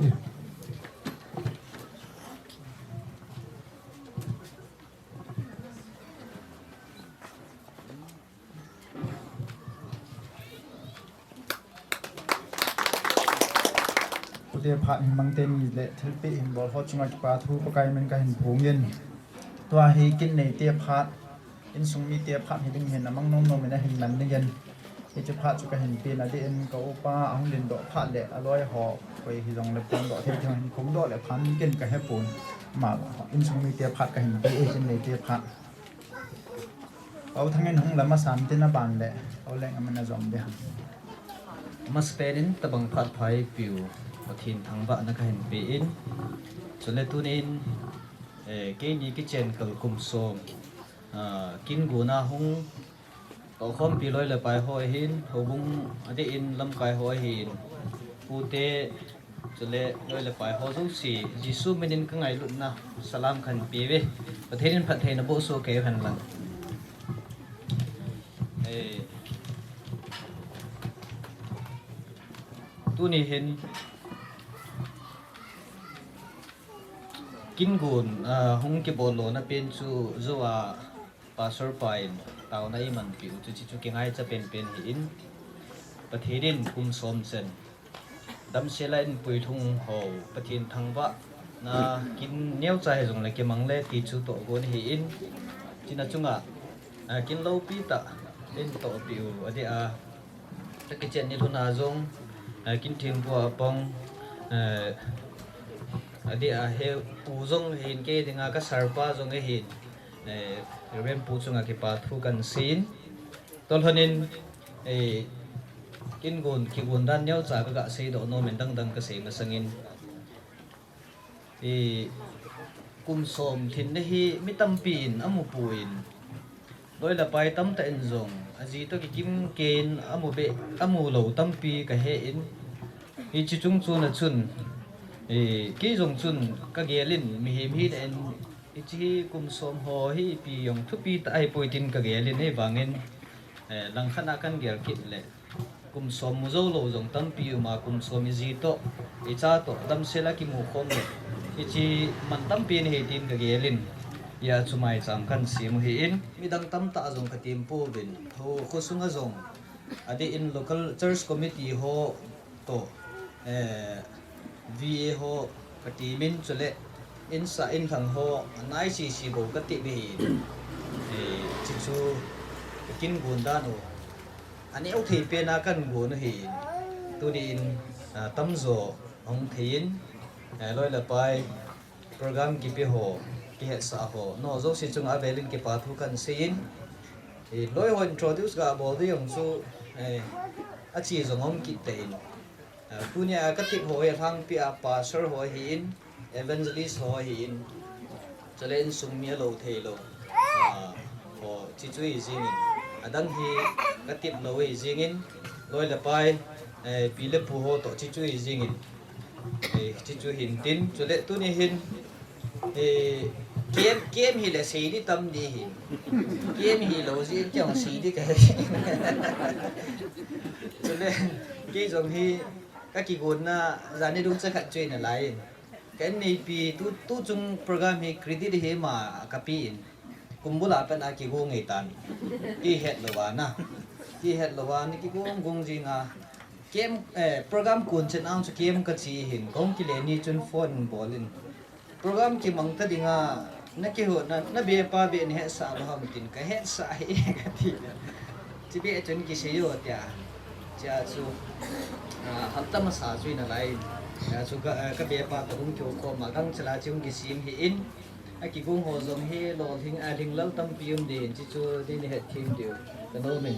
เดียพะหิมังเตนีและทิลปิหิมบอลฮอจุงกิปาทูปกายมันก็เห็นผงเย็นตัวเฮกินในเตียพัดอินสุงมีเตียพัดเห็นเห็นนะมังน้องๆมันเห็นมันเย็นเฮจะพัดจุก็เห็นเป็นอะเดนก็โอป้าอังเดนดอกพัดแหละอร่อยหอไปที่ตรงเล็บดอกเทจังเห็นผงดอกแหละพันกินก็ให้ปูนมาอินสุงมีเตียพัดก็เห็นเป็นเอจินในเตียพัดเอาทั้งเงินห้องละมาสามเตนะบานแหละเอาแรงมันน่ะจอมเด้อ mas perin tabang phat phai piu pathin thangba na ka hen pe in chole tunin ke ni ki chen kal kum som kin guna hung to khom pi loi le pai hoi hin hobung ade in lam kai hoi hin pu te chole loi le pai ho zo si jisu menin ka ngai lut na salam khan pi ve pathin phat the na bo so ke han lang tu ni hin kin gun hung ke bolo na pen chu zowa pasor pain taw na iman pi chu chu ke ngai cha pen hi in pathirin kum som sen dam sela in pui thung ho pathin thangwa na kin neu cha he jong le ke mangle ti chu to gon hi in china chunga kin lo pi ta in to pi u ade a ta ke chen ni thuna jong kin thim bua pong adi a he uzong hin ke dinga ka sarpa jong e hin rem pu chunga ke pa thu kan sin tol honin kin gun dan nyau cha ka sei do no men dang dang ka sei na sangin kum som thin ne hi mitam pin amu puin loi la pai tam ta en zong aji to ki kim ken amu be amu lo tam pi ka he in hi chi chung chu na chun ki jong chun ka gelin mi him hi en ichi kum som ho hi pi yong thu pi ta ai poitin ka gelin he wangin lang khana kan gel kit le kum som mu zo lo jong tam pi ma kum som ji to icha to dam sela ki mu khom le ichi man tam pi ne he tin ka gelin ya chumai cham kan sim hi in midang tam ta jong ka tim po bin ho khosunga jong ade in local church committee ho to VA ho katimin chule in sa in thang ho anai si bo kati bi chichu kin gunda no ani au thei pe na kan gun hi tu din tamzo ong thein loi la pai program ki pe ho ki het sa ho no zo si chung avelin ki pa thu kan sein loi ho introduce ga bo de yong chu a chi zong om ki tein punya katip ho ya thang pi a pastor ho hin evangelist ho hin chalen summi lo thei lo ho chi chui jing adang hi katip lo we jing in loi la pai pi le pu ho to chi chui jing in chi chui hin tin chule tu ni hin game hi le sei di tam di hin game hi lo ji chang si di ka chule ke jong hi các kỳ gôn na dàn đi đúng sẽ khát chơi là lại cái này pi tu chung program hi credit hi mà copy cùng bula pen a kỳ gôn ngày tan ki het lawa na ki het lawa ni ki gong gì nga game program kun chen ang chu game ka chi hin gong ki le ni chun phone bolin program ki mang ta dinga na ki ho na be pa be ni he sa lo ham tin ka he sa hi ka ti chi be chun ki se yo tia cha chu ham tam sa chui na lai chu ka be pa ta ung kyo ko ma gang chala chung ki sim hi in a ki gung ho zong he lo thing a thing lau tam pium de chi chu de ni het thim de ka no min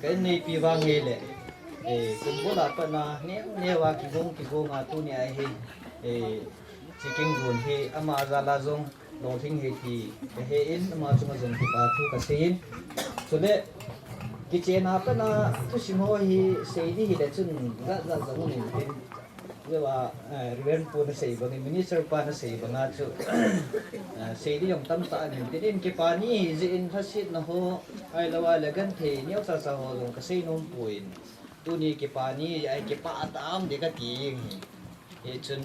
cái này pi wang he le kun bo la pa na ne wa ki gung a tu ni ai he chi king gun he ama za la zong lo thing he ti he in ma chunga jong ki pa thu ka sin chule ki chena pa na tu simo hi sei di hi le chun ga ga jong ni tin je wa riven pu na sei bang minister pa na sei bang chu sei di yong tam ta ni tin ki pa ni ji in thasit na ho ai lawa le gan the niau sa sa ho jong ka sei nom puin tu ni ki pa ni ai ki pa tam de ka ti hi chun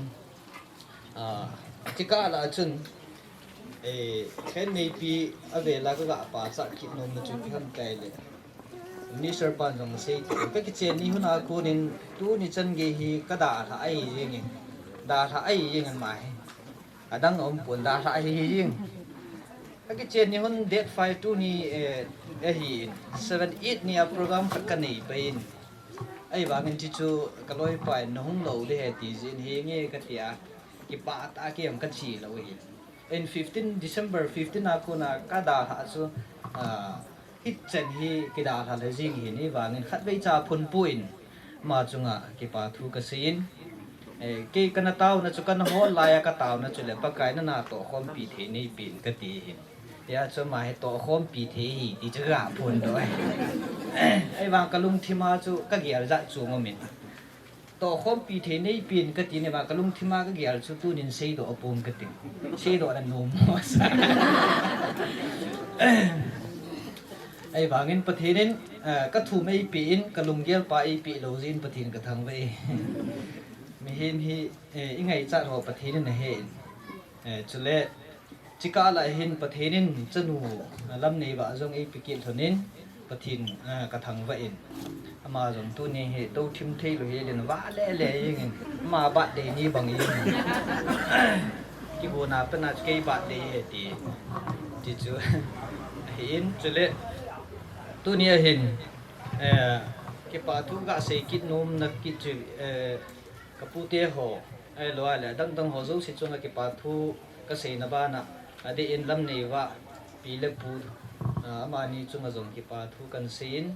chika la chun khen nei pi ave la ga pa sa ki nom na chun kham kai le ni sir pan jong sei pe ki chen ni huna ko nin tu ni chen ge hi ka da tha ai yeng da tha ai yeng an mai adang om pun da tha ai yeng pe ki chen ni hun date 5 tu ni hi 7-8 ni a program khat ka nei pe in ai ba ngin chi chu ka loi pai no hung lo de he ti jin he nge ka tia ki pa ta ki am ka chi lo hi in 15 December 15 a ko na ka da ha chu hit chen hi ki da tha le jing hi ni wa ngin khat bei cha phun puin ma chunga ki pa thu ka sin ke kana taw na chu kan ho la ya ka taw na chu le pa kai na to khom pi the nei pin ka ti hin ya chu ma he to khom pi the hi ti chu ga phun doi ai wa ka lung thima chu ka gial za chu ngo min to khom pi the nei pin ka ti ne wa ka lung thima ka gial chu tu nin sei do opum ka ti sei do na no mo sa ai bangin pathinin ka thu mai pi in ka lunggel pa i pi lo jin pathin ka thang ve mi hin hi ingai cha ro pathinin na he chule chika la hin pathinin chanu lam nei ba jong i pi ki thonin pathin ka thang va in ama jong tu ni he to thim thei lo he len wa le le yin ma ba de ni bang yin ki bo na pa na ke ba de he ti chu hin chule tu ni hin ke pa thu ga sei kit nom na ki chu kapute ho ai lo ala dang ho zo si chunga ke pa thu ka sei na ba na ade in lam nei wa pi le pu ama ni chunga jong ke pa thu kan sein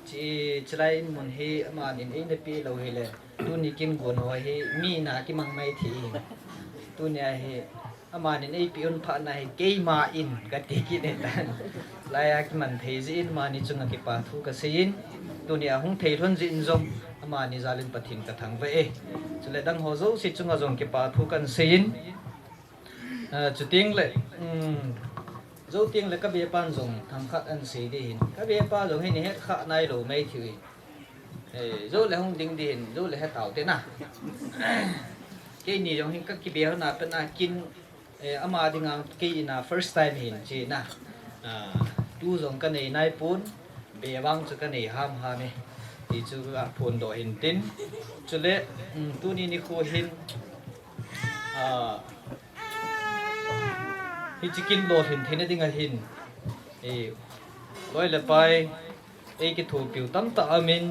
chi chlai mun he ama nin e na pi lo he le tu ni kin gon ho he mi na ki mang mai thi tu ni he ama nin e pi un pha na he ke ma in ka ti ki ne tan laya ki man thei jin ma ni chunga ki pa thu ka sein tu ni a hung thei thon jin jong ama ni zalin pathin ka thang ve chule dang ho zo si chunga jong ki pa thu kan sein chu ting le zo ting le ka be pan jong tham khat an sei de hin ka be pa jong he ni het kha nai lo mai thi zo le hung ding din zo le he taw te na ke ni jong hin ka ki be na pa na kin ama dinga ke na first time hin chi na tu jong ka nei nai pun be wang chu ka nei ham ha me ti chu ga phun do hin tin chule tu ni ni kho hin hi chicken lo hin thena dinga hin loi le pai ki thu piu tam ta amin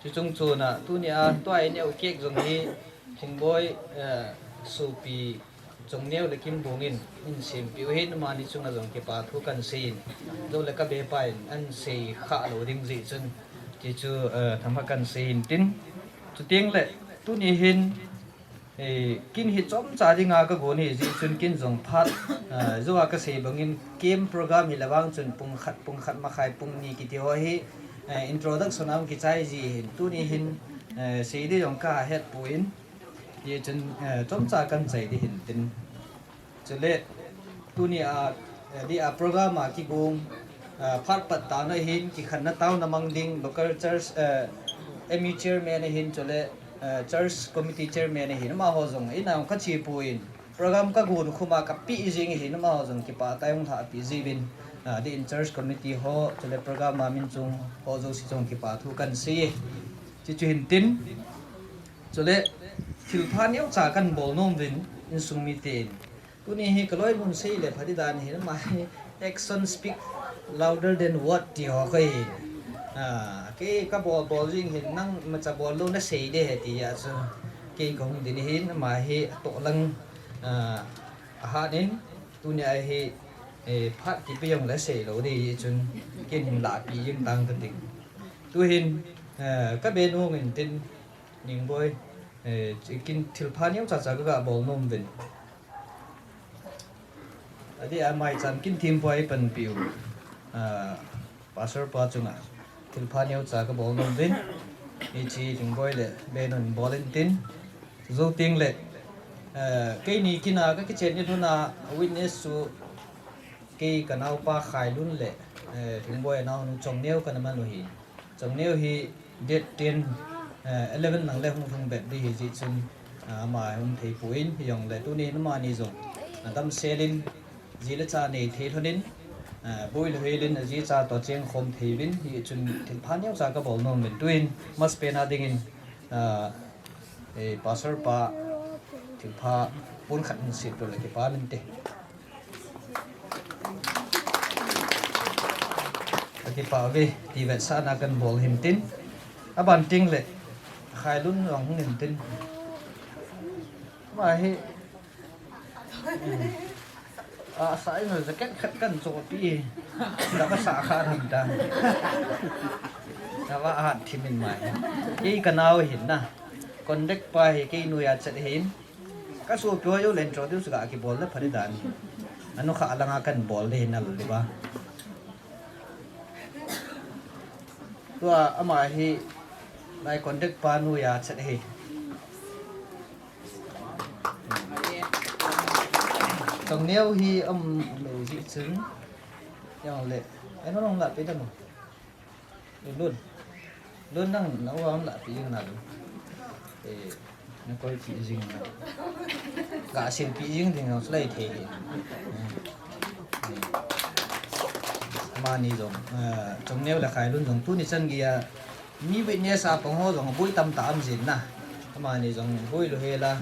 chu chung chu na tu ni a to ai ne o kek jong hi thingboy su pi chong neu le kim bongin in sim piu hin ma ni chunga jong ke pa thu kan sin do le ka be pai an sei kha lo ding ji chun ti chu thamha kan sin tin chu tieng le tu ni hin kin hi chom cha dinga ka gon hi ji chun kin jong phat zo ka sei bangin game program hi lawang chun pung khat ma khai pung ni ki ti ho hi introduction am ki chai ji hin tu ni hin sei de jong ka het puin ye chun chom cha kan chai di hin tin chule tu ni a program ma ki gong phat pat ta na hin ki khan na taw na mang ding local church MU chairman hin chule church committee chairman hin ma ho jong ina ka chi puin program ka gun khuma ka pi jing hin ma ho jong ki pa tayong tha pi jibin di in church committee ho chule program ma min chung ho jo si chong ki pa thu kan si chi chu hin tin chule thil phan yau cha kan bol nom vin in sung mi ten tu ni hi kaloi mun sei le phadi dan hi ma action speak louder than word ti ho kai ke ka bol jing hin nang ma cha bol lo na sei de he ti ya chu ke gong din hin ma hi to lang ha nin tu ni ai hi phat ti pe yong la sei lo de chun ken la pi ying tang ta ting tu hin ka be no ngin tin ning boy kin thil phan yau cha cha ga bol nom vin adi amai chan kin thim poi pan piu pasar pa chunga thilpha neu cha ka bol nom din e chi thing boy le benon bolentin zo ting le ke ni kina ka ki chen ni thuna witness su ke kanau pa khai lun le thing boy naw nu chong neu kan man lo hi chong neu hi date 10 11 nang le hung bet di hi ji chun ma hum thei puin yong le tu ni ma ni zo dam selin ji le cha nei the thonin boi le helin ji cha to cheng khom thei bin hi chun thil phan yau cha ka bol nom ben tuin mas pe na ding in e pasar pa thil pha pun khat sit to le ke pa min te ki pa ve ti vet sa na kan bol him tin aban ting le khai lun rong nim tin mà hi sai rồi sẽ cách khắt cân cho tí đã có xả khá thầm ta đã có hạt thì mình mày cái cái nào hiện na còn đếch bay cái nuôi ăn sẽ hiện các số phiếu yêu lên cho tiêu sự cái ball lớp phải đàn anh nó khá là ngang cân ball lên nào rồi ba tua mà hi lại còn đếch bay nuôi ăn sẽ hiện Tổng nêu hi lệ dị chứng nhau lệ em nó không lại cái đâu luôn luôn đang nấu không lại cái nào để nó coi bị dính cả xin bị dính thì nó lấy thể mà ni giống tổng nêu là khai luôn giống tu ni chân kia ni bị nhẹ sa phong ho giống bôi tâm tạm dính na mà ni giống bôi lo he là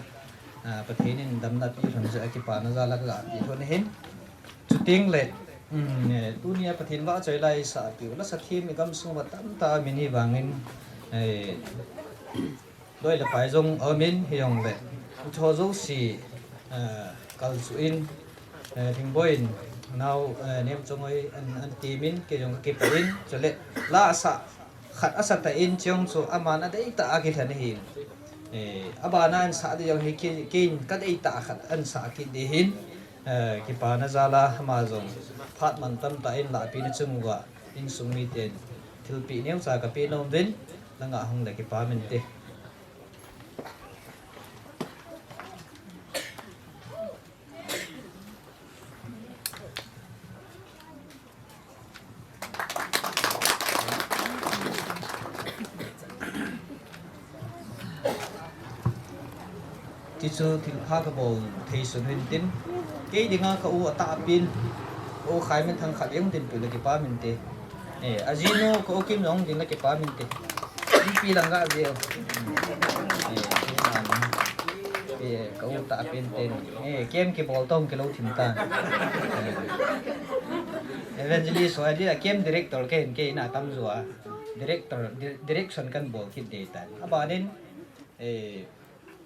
ประเทศนี้ดำนัดที่ทำจากที่ปานาซาลักษณ์ที่คนเห็นจุดทิ้งเลยเนี่ยตัวนี้ประเทศว่าใจไล่สาปิวแล้วสักทีมีกำสุวัตตั้มตามินิบางเงินด้วยละไปจงเอามินเฮียงเลยชอจุสีกัลสุอินทิ้งบ่อยน่าวเนี่ยจงไอ้อันตีมินเกี่ยงเก็บอินจะเละล่าสักขัดอาศัยแต่อินจงสุอามานะได้ตาอากิทันเห็นabana an sa de yang kin kat ei ta khat an sa ki de hin ki pa na zala ma zong phat man tam ta in la pi na chungwa in sumi ten thil pi neu sa ka pi nom din langa hong le ki pa min te chu thil pha ka bol thei sun hin tin ke dinga ka u ata pin o khai men thang khat em tin pu le ki pa min te azino ko kim nong din la ki pa min te pi lang ga ve ka u ta pin ten kem ki bol tong ke lo thim ta eventually so idea kem director ke na tam zuwa direction kan bol ki de tan aba den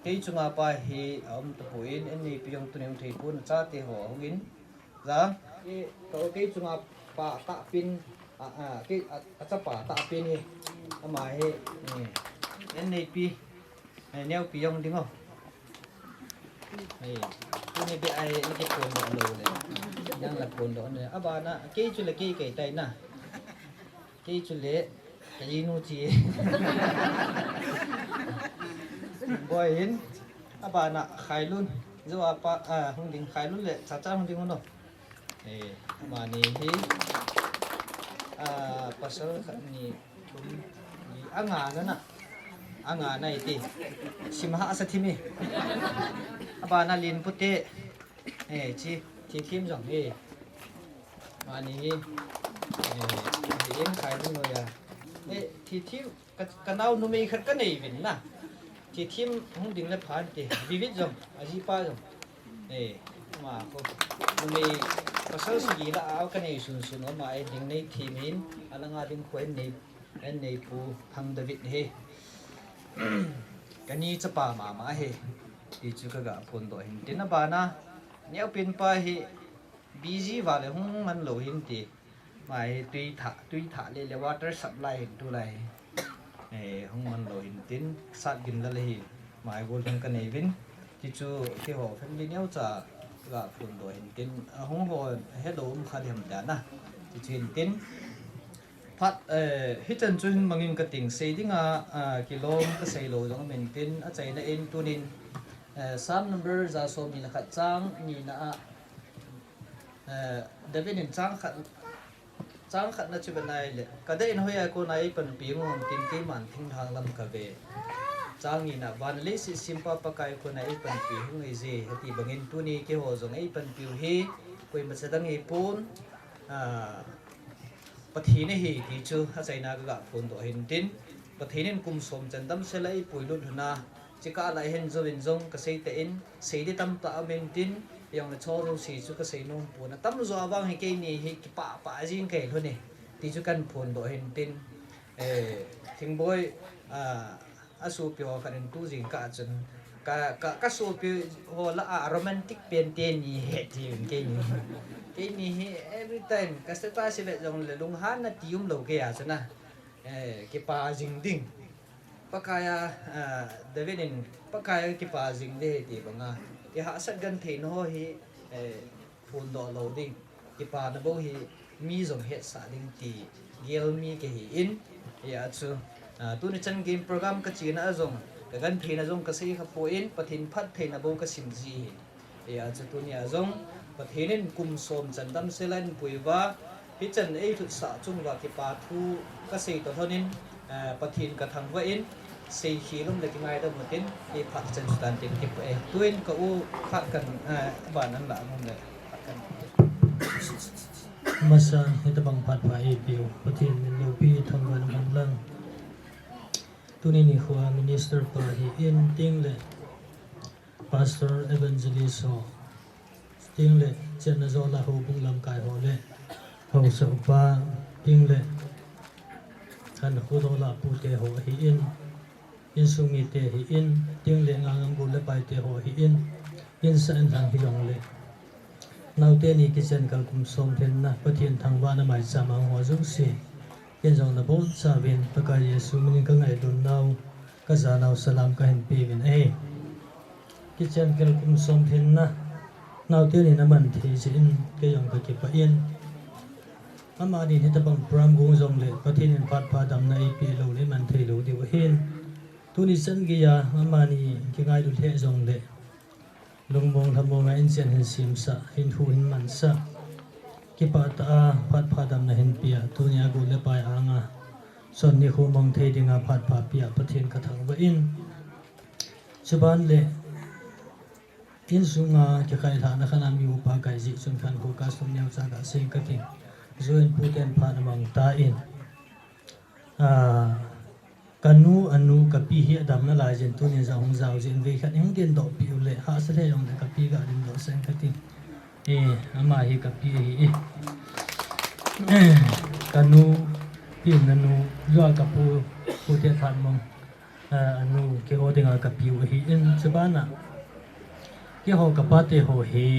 cái chung apa hi tu puin ani piong tu nem thei pun cha te ho hongin za cái chung apa ta pin cái cha pa ta pin ni ama he ni pi neo piong ding ho tu ni be ai ni ke pon do lo le yang la pon do ne aba na cái chu le cái tai na cái chu le cái nu chi boy hin abana khailun zo apa hung ding khailun le chacha hung ding no ma ni hi pasal ni thum ni anga na anga nai ti simha asathimi abana lin putte chi thim jong ma ni hi em khailun no ya thi kanau nu me khat ka nei vin na thì team hung ding le phan ti vivid jom aji pa jom ma ko mi pasal si la aw ka nei sun sun ma ai ding nei team in alanga ding khoen nei en nei pu thang david he kani chapa ma he ti chu ka ga phon do hin tin ba na neu pin pa hi busy wa le hung man lo hin ti mai tui tha le water supply tu lai hung man lo hin tin sat gin la hi mai gol thang ka nei vin ti chu ki ho family neu cha ga phun do hin tin hong ho hello kha dem da na chi chin tin phat hi chan chun mangin ka ting sei dinga kilom ka sei lo jong men tin a chai na in tunin sam number za so mi la khat chang ni na David in chang khat na chu banai le ka dei in hoya ko nai pan pi ngom tin ti man thing thang lam ka ve chang ni na van le si simpa pakai ko nai pan pi hung ei je hati bangin tu ni ke ho jong ei pan pi hi koi ma sadang ei pun pathi ne hi ti chu ha chaina ga phun do hin tin pathinin kum som chandam se lai puilun huna chika lai hen zo in jong ka sei te in sei de tam ta men tin yang cho ro si chu ka sei nom pu na tam zo awang hi ke ni hi ki pa jing ke lo ni ti chu kan phun do hin tin thing boy asu pyo kan tu jing ka chun ka su pyo ho la romantic pen te ni he ti ke ni he every time ka sta ta si le jong le lung han na tium lo ke ya chuna ke pa jing ding pakaya Davidin pakaya ki pa jing de ti banga ki ha sa gan the no hi phun do lo ding ki pa na bo hi mi jong he sa ding ti gel mi ke hi in ya chu tu ni chan game program ka china jong ka gan the na jong ka sei kha po in pathin phat the na bo ka sim ji ya chu tu ni a jong pathinin kum som chandam selan puiwa hi chan ei thu sa chung wa ki pa thu ka sei to thonin pathin ka thang wa in sei khi lum le ki ngai da mutin e phat chan stan tin ki pe tuin ka u phat kan ban an la mum le kan masa hita bang phat ba e piu pathin min lo pi thang wa nam lang tunin ni khwa minister pa hi in ting le pastor evangelist ho ting le chen zo la ho bung lam kai ho le ho so pa ting le kan khu do la pu te ho hi in sumi te hi in ting le ngang bu le pai te ho hi in sa an thang hi long le nau te ni ki chen kal kum som then na pathian thang wa na mai cha mang ho jong si in jong na bo cha vin pa ka yesu min ka ngai dun nau ka za nau salam ka hin pi vin ki chen kal kum som then na nau te ni na man thi si in ke yong ka ki pa in ama ni hita bang pram gong jong le pathin in phat pha dam na ip lo le man thei lo di wa hin tu ni san gi ya ama ni ki ngai du the jong le lung bong tham bong in chen hin sim sa hin thu hin man sa ki pa ta phat pha dam na hin pia tu ni agu le pai anga son ni khu mong thei dinga phat pha pia pathin ka thang wa in chuban le in sunga ki khai tha na khana mi upa kai ji sun khan ko ka sum nyau cha ga sing ka ting zoin puten phan among ta in kanu anu kapi hi adam na lai jen tu ni za hong zau jin ve khat eng gen do pi le ha sa le yong ka pi ga din do sen khati ama hi kapi hi kanu pi nanu yo ka pu puten phan mong anu ke ho dinga kapi hi in chbana ke ho ka pa te ho hi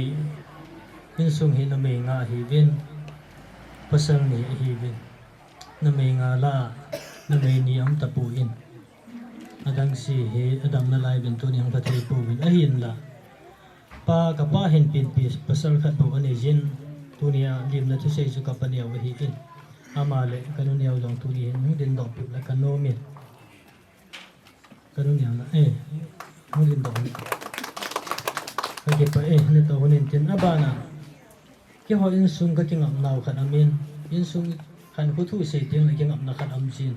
in sung hi na me nga hi vin pasal ni hi vin na me nga la na me ni am tapu in adang si he adam na lai bin tu ni ang pathai pu bin ahin la pa ka pa hin pin pi pasal khat bo ani jin tu ni a lim na thu sei chu ka pa ni wa hi in ama le kanu ni jong tu ni hin din do pi la kanu mi kanu ni la mu din do ka ke pa ne to honin tin abana ki ho in sung ka king am naw khan amin in sung khan khu thu sei ting la king am na khan am chin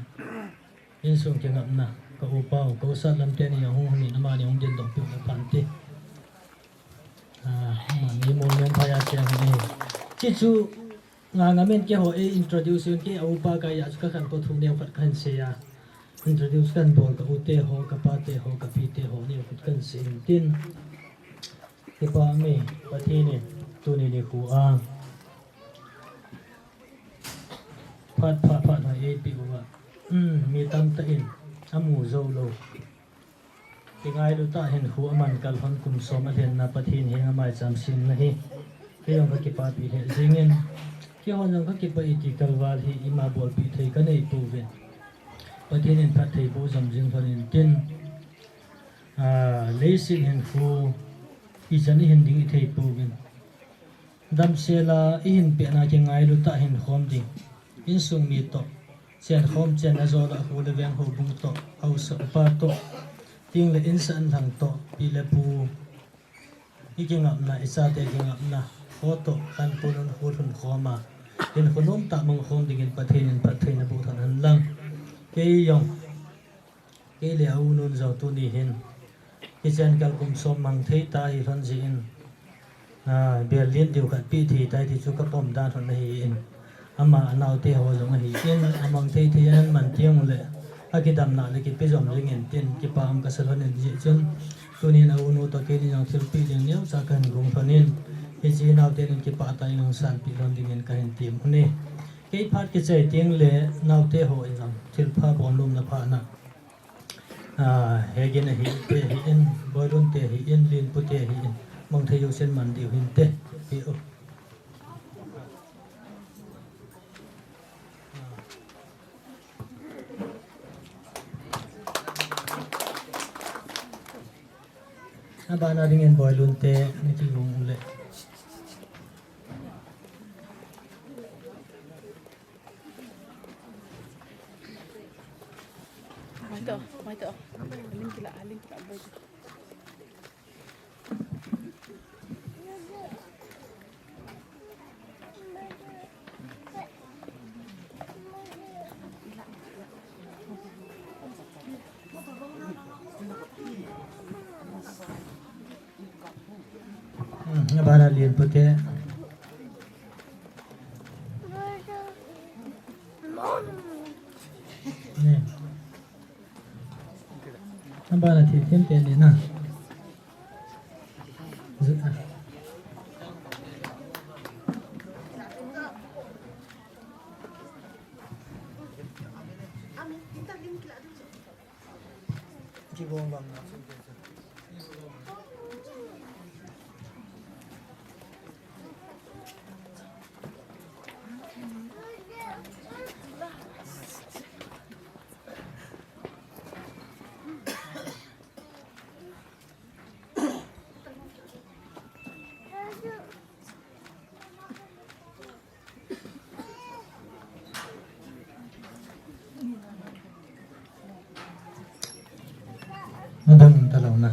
in sung king am na ka upao ko sa lam te ni hong ni na ma ni hong din dong pi na pan te ma ni mon men pa ya che ni chi chu nga men ke ho introduce ke upa ka ya ka khan ko thu ne khat khan se ya introduce kan bol ka ute ho ka pa te ho ka pi te ho ni khat kan se tin ke pa me pathi ne tu ni khu a phat na e pi wa mi tam ta in amu zo lo ki ngai du ta hen khu aman kal hon kum so ma hen na pathin he ngamai cham sin na hi ke yong ka ki pa pi he jingin ki hon yong ka ki pa i ti kalwal hi ima bol pi thei ka nei pu ve pathin in phat thei bo jam jing thon in tin leisin hen khu อีฉันเห็นดิ่งอีเทยปูกันดำเสลาอีหินเปียนาเกงไงลุตาหินคอมดิ่งอินสุงมีโตเสียนคอมเจนอาโซละหูเลเวงหูบุงโตเอาสอุปาโตดิ่งเลอินสันทางโตปีเลปูอีเกงับนาอิซาเตเกงับนาโคโตคันปูนหูทุนคอมาเห็นคนน้มตะมังคอมดิ่งประเทศนะบุทันหันลังเกยยองเกยเลอูนุนเจ้าตัวนี้เห็นที่เจนกัลกุมสมมังเทตาฮิทันจีนเบียร์เลี้ยนเดียวกันปีที่ได้ที่ชุกปอมด้านทันฮีอินอามาอนาวเตหอจงฮีอินอามังเทที่นั้นมันเที่ยงเลยอากิดำนาเลยกิไปจอมเรื่องเงินเตียนกิปามกัสลนินจีจนตัวนี้นาอุโนตะเกนี่ยังศิลปีเลี้ยงเนี้ยจากกันกรุงทนินที่จีนาวเตียนกิปาตายงสันปีลอนดิ่งเงินกันเตียมคนนี้กิพัดกิใจเตียงเลยนาวเตหอยังศิลปะบอลลุมละพานะเฮกินฮีเตฮีอินบอยลุนเตฮีอินลินปุเตฮีอินมองเทยุเส้นมันดิวหินเตฮีโอบานาดิ่งเงินบอยลุนเตนี่ที่วงเลยMai tu. Alin kila boy. Bana lian putih. Ni. Bana titin teli na. Jibong bang. Madam talaw na.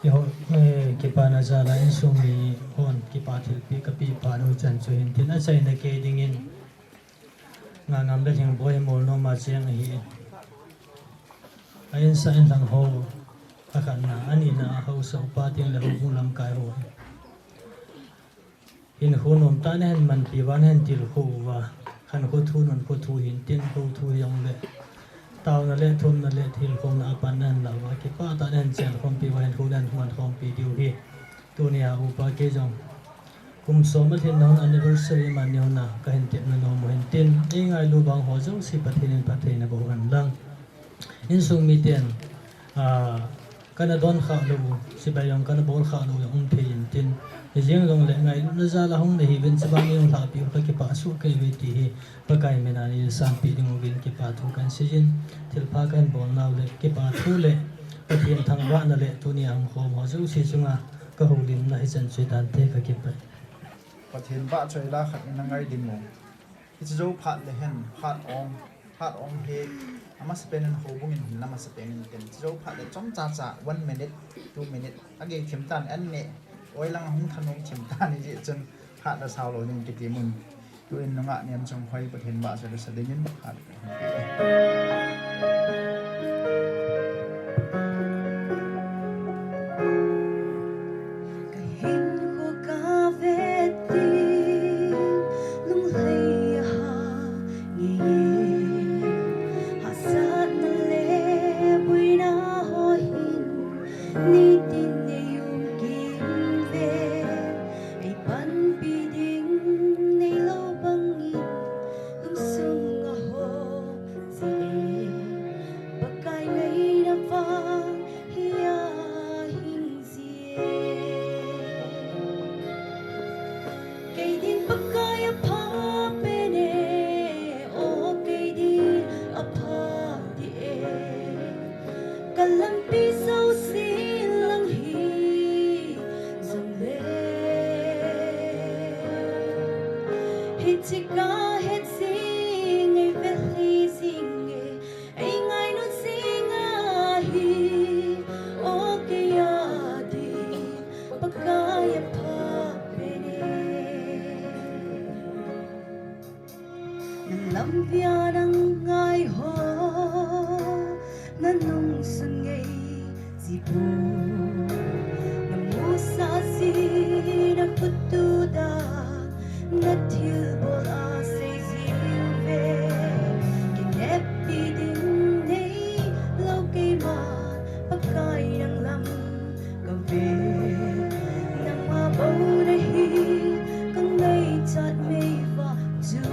Yo kipa na zala insumi hon kipa tilpi kapi pano chan chuhin tin asay na kedingin nga ngamlet yung boy mo no masyang hi. Ayon sa intang ho akan na ani na ho sa upating lahubong lamkay ho. Hinhunom tanahan man piwanan til ho wa kan ko tunon ko tuhin tin ko tuyong le. Tao na le thum na le thil khom na apan nan la wa ki pa ta nan chen khom pi wan thu dan man khom pi diu hi tu nia u pa ke jong kum so ma thin non anniversary man neu na ka hin te na no mo hin tin e ngai lu bang ho jong si pathin na bo han lang in sung mi ten kana don kha lu si ba yong kana bol kha lu yong the yin tin jeng dong le ngai na za la hong ne hi ben sa bang yong tha pi ka ki pa su ke we ti hi pakai mena ni sam pi ding ogin ki pa thu kan sijin til pa kan bol naw le ki pa thu le pathian thang wa na le tu ni ang khom ho zu si chunga ka hong lim na hi chan chui dan te ka ki pa pathian ba choi la khat na ngai dim mo it's zo phat le hen phat ong he ama spend ho bung in lama spend ten zo phat le chom cha cha 1 minute 2 minute age thim tan an ne oi lang hung thanom thim tan ni je chen phat la saw lo ning ki ti mun tu in nga niam chong phai pathian ba sa sa dingin phat sungai zipu namusa si na putuda na til bola se zive kinepi din nei lo ke ma pakai nang lam kave nang ma bo na hi kang nei chat mei va chu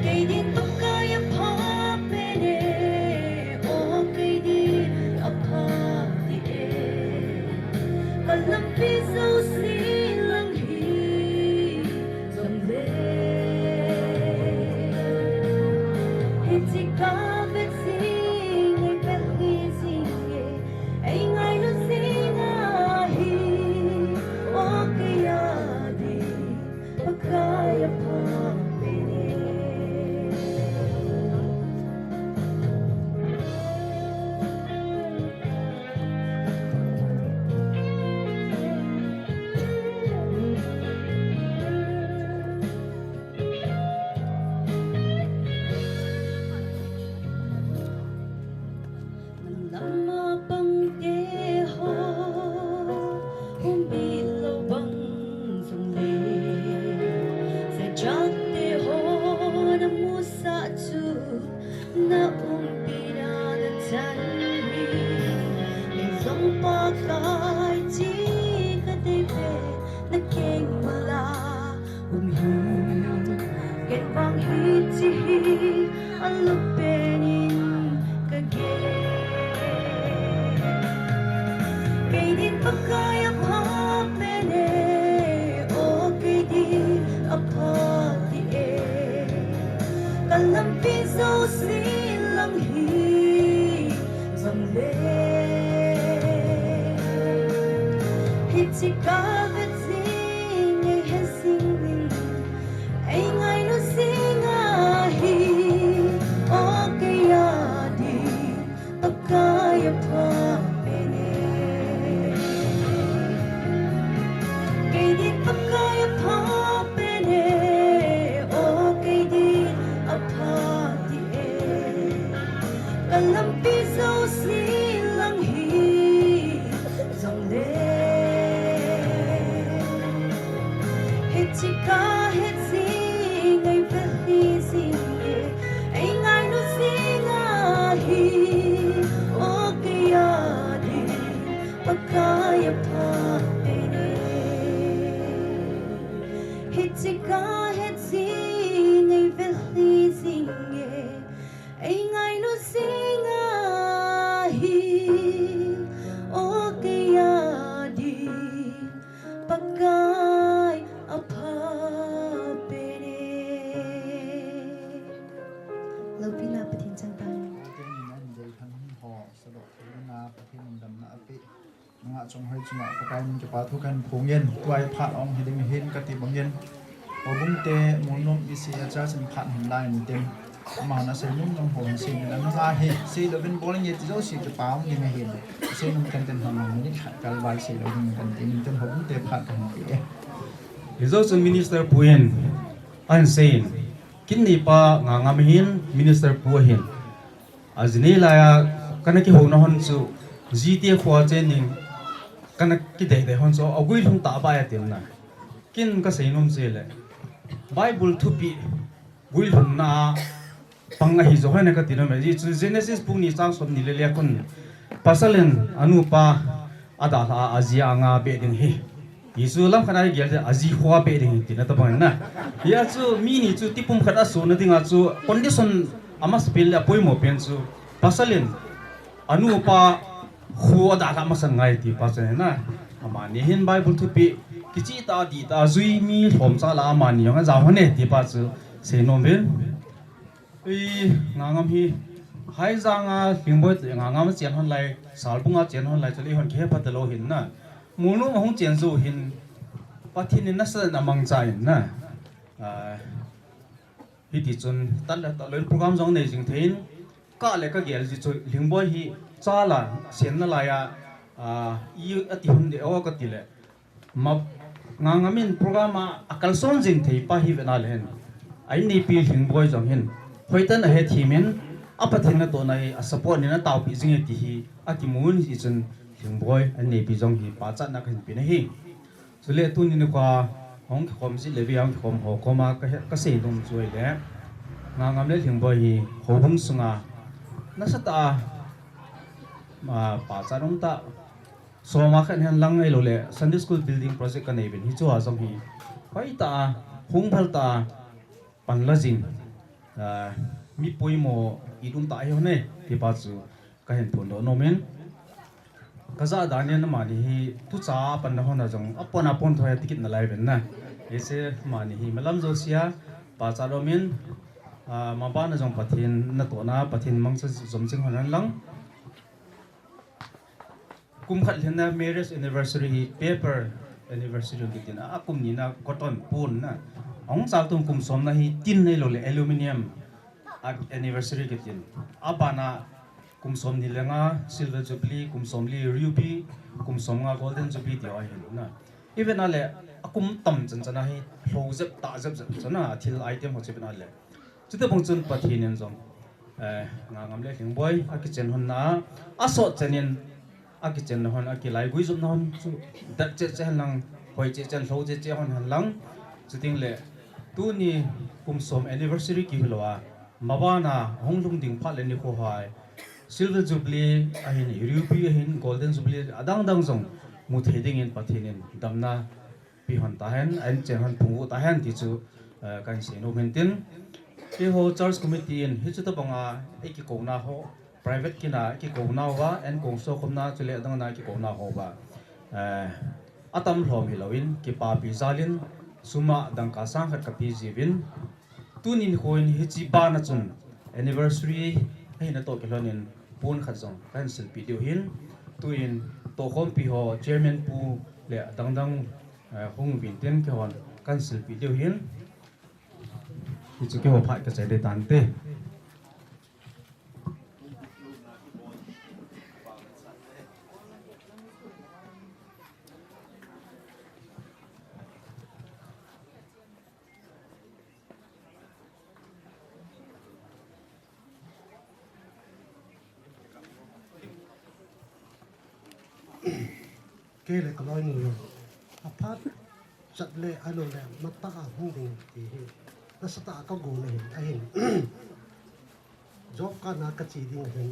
cây điên tóc cay ấp hấp bên ô cây điên ấp hấp đi còn lâm phi dâu xí lăng hi dòng lệ hết chỉ có vết gì ngày vết gì gì nghề anh ai nó gì ngã hi ô cây đi tóc cay ấp hấp trong hai chuma pakai min ke patu kan phungen tuai phat ong hiding hin ka ti bangyen obung te monom isi acha sin phat hin lai ni tem ma na se num nong hon sin na na he se lo bin boling ye ti zo si ke paung ni me hin se num kan ten hon ni kal wai se lo hin kan tin ten hobung te phat kan ti Results Minister Puyen Ansein kinni pa ngam hin Minister Puhin azni la ya kanaki hona hon chu GT khwa chen ning kana ki de hon so agui thung ta ba ya tin na kin ka seinom se le Bible thupi gui hun na panga hi zo hane ka tin me ji Genesis puni sang som ni le le kun pasalen anu pa ada ha azia nga be ding hi Yesu lam khana gel azi khwa be ding tin ta bang na ya chu mi ni chu tipum khada so na dinga chu condition ama spell la poi mo pen chu pasalen anu pa khu da ka ma san ngai ti pa chen na ama ni hin Bible thupi kichi ta di ta zui mi thom sa la ma ni nga za hone ti pa chu se no ben ngangam hi hai zanga hingboi ngangam chen hon lai salbunga chen hon lai chali hon khe patalo hin na munu hong chen zu hin pathin na sa na mang chai na hi ti chun tal ta lel program jong nei jing thein ka le ka gel ji chu hingboi hi chala sen na la ya i ati hun de o ka ti le ma ngangamin program akal son jing thei pa hi na len ai ni pi hingboi jong hin hoitan a he thimen apa thina to nai a support ni na taw pi jing ti hi a ki mun hi chun thing boy an nei pi jong hi pa chat na khin pi na hi chule tu ni kwa hong khom si le bi ang khom ho khoma ka se dum choi le nga ngam le thing boy hi ho hum sunga na sa ta ma pa cha dum ta so ma khan han lang ai lo le Sunday school building project ka nei ben hi chu a jong hi pai ta hung phal ta pan la jing mi poi mo idum ta yo ne ti pa chu ka hen pon do no men ka za da ne na ma ni hi tu cha pan na hona jong apon apon thoya tikit na lai ben na ese ma ni hi malam zo sia pa cha do men ma ba na jong pathin na to na pathin mang sa zom ching honan lang kum khat lena marriage anniversary paper anniversary kitin a kum ni na cotton pun na ong sa tum kum som na hi tin nei lo le aluminium anniversary kitin abana kum som ni lenga silver jubilee kum som li ruby kum som nga golden jubilee ti ai hin na even ale akum tam chan chana hi hlozep ta jep chana thil item ho chepna le chute bong chun pathin en jong nga ngam le thing boy a ki chen hon na aso chenin a ki chen hon a ki lai gui zum non chu dat che lang hoi che chen hlo che hon han lang chuting le tu ni kum som anniversary ki hilwa mabana honglung ding pha le ni ko hai silver jubilee a hin ruby a hin golden jubilee adang dang jong mu theding in pathin in damna pi hon ta hen an chen hon phungu ta hen ti chu kan se no mentin ke ho church committee in hi chu ta banga e ki ko na ho private kina ki ko na wa en kong so khom na chule dang na ki ko na ho ba atam hlom hilowin ki pa pi zalin suma dang ka sang khat ka pi jibin tunin hoin hi chi ba na chun anniversary ai na to kelonin pun khat jong cancel pi deu hin tuin to khom pi ho chairman pu le dang dang hong bin ten ke hon cancel pi deu hin hi chu ke ho phat ka chai de tan te ke le kaloi ni apat chat le alo le mata a hung ding ti hi na sa ta ka go le a hin job ka na ka chi ding hin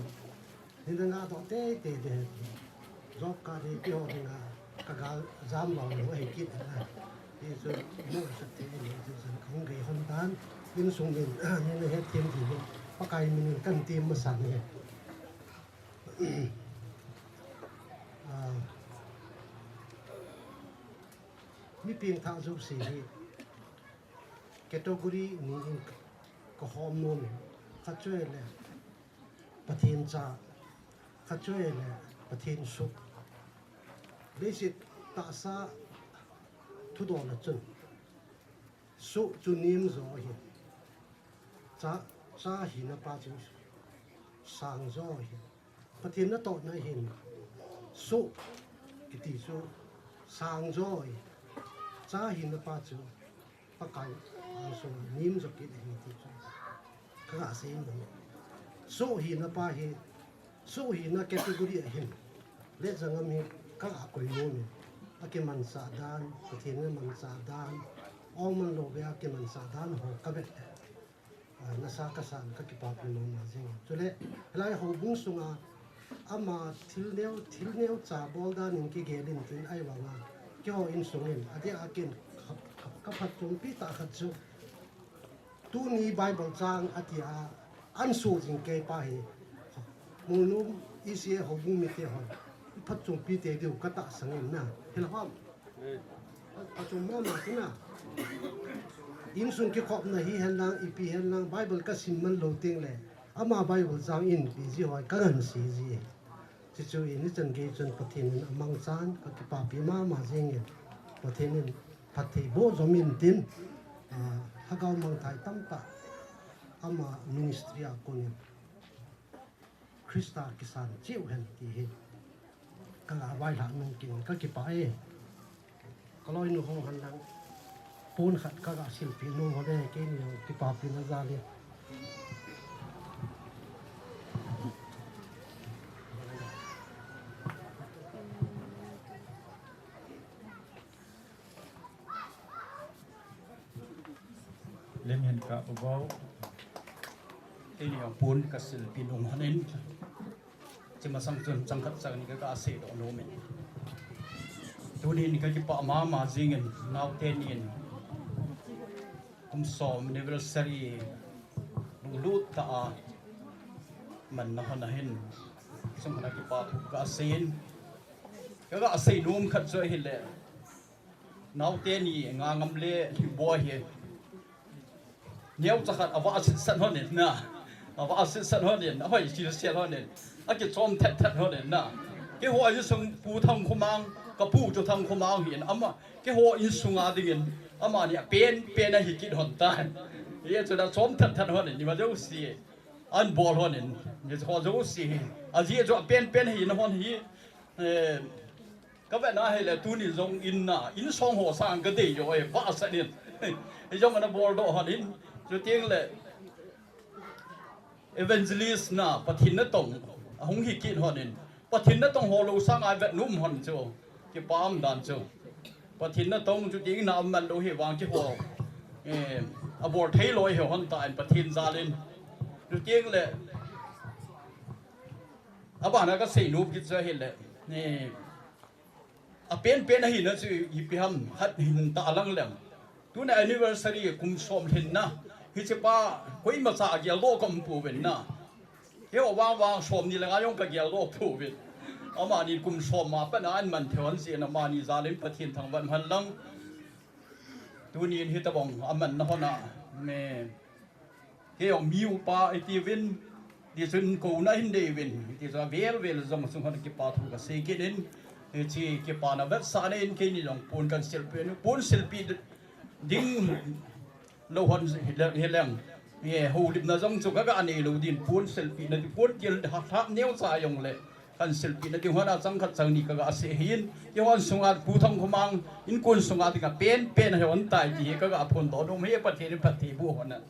hin na do te job ka de ki ho na ka ga jam lo le ai kit na ti so mo sa te ni so san khong ge hon dan in sung min ni ne he tiem ti pa kai min kan tiem ma san ne mi ping tha zu si hi category ni in ko hom non kha chwe le pathin cha kha chwe le pathin su le si ta sa thu do la chun su chu nim zo hi cha hi na pa chu sang zo hi pathin na to na hin su ki ti su sang zo hi cha hin na pa chu pa kai so nim zo ki hi ti chu ka se no so hi na pa hi so hi na category a hin le jang mi ka ko no mi a ke man sa dan ko thi na man sa dan ong man lo be a ke man sa dan ho ka be na sa ka san ka ki pa pi no ma jing chu le lai ho bung sunga ama thil neu cha bol da ning ki gelin tin ai wa nga kyo in sungin ade akin ka phat chung pi ta khat chu tu ni bible chang atia an su jing ke pa hi munum isi ho bung mi te ho phat chung pi te du ka ta sangin na hel hom a chung ma ma na in sung ki khop na hi hen lang ipi hen lang bible ka sim man lo ting le ama bible chang in bi ji hoi ka han si ji chi chu in chen ge chen pathin amang chan ka ki pa pi ma jing in pathin in pathi bo zomin tin ha gaw mang thai tam ta ama ministry a kon krista kisan chiu hen ti hi ka la wai la nung kin ka ki pa e ka loi nu hong han lang pun khat ka ga sil pi nu ho de ke ni ki pa pi na za le ka bo ini yang pun kasil pinung hanin cuma sangchun sangkat sang ni ka ase do no men tu ni ka ki pa ma jingen now 10 in som anniversary lut ta man na hana hin song na ki pa ka asin ka ase num khat zo hi le now 10 ni ngam le boy hi nhiều chắc là vợ sinh sản hơn nè, vợ sinh sản hơn nè, phải chỉ sản hơn nè, cái chom thẹt hơn nè, cái họ như sung phù thông không mang, cái phù cho thông không mang hiện, ama cái họ như sung à đi hiện, ama nè pen này hiện hòn tan, cái chỗ đó chom thẹt hơn nè, nhưng mà dấu gì, ăn bò hơn nè, nhưng họ dấu gì, gì chỗ pen hiện nó hòn hiện, các bạn nói là tu ni giống in song hồ sang cái gì rồi vợ sẽ điện, cái giống nó bò độ hòn in cho tiếng là evangelist na pathin na tong hong hi kin honin pathin na tong holo sang ai vet num hon cho ki pam dan cho pathin na tong chu tiếng na man lo hi wang ki ho abor thei loi he hon ta an pathin zalin cho tiếng là aba na ka sei nup ki cha hi le ni a pen hi na chu hi pi ham hat hin ta lang lem tu na anniversary kum som hin na hi che pa koi ma sa ge lo kom pu wen na he wang som ni la nga yong ka ge lo pu wen ama ni kum som ma pa na an man thon si na ma ni zalim pathin thang wan han lang tu ni hi ta bong aman na hona me he ong miu pa ai ti win di sun ko na hin de win ti za vel zong sung hon ki pa thu ka se ke den chi ki pa na vet sa ne ke ni long pun kan selfie ding lo hon helem ye hu lim na jong chu ka ani lo din pun selfie na pun kil thap neu sa yong le kan selfie na ti hona chang khat chang ni ka ase hin ye hon sunga pu thong khomang in kun sunga ti ka pen he on tai ji ka phon to dom he pathe ni pathe bu hona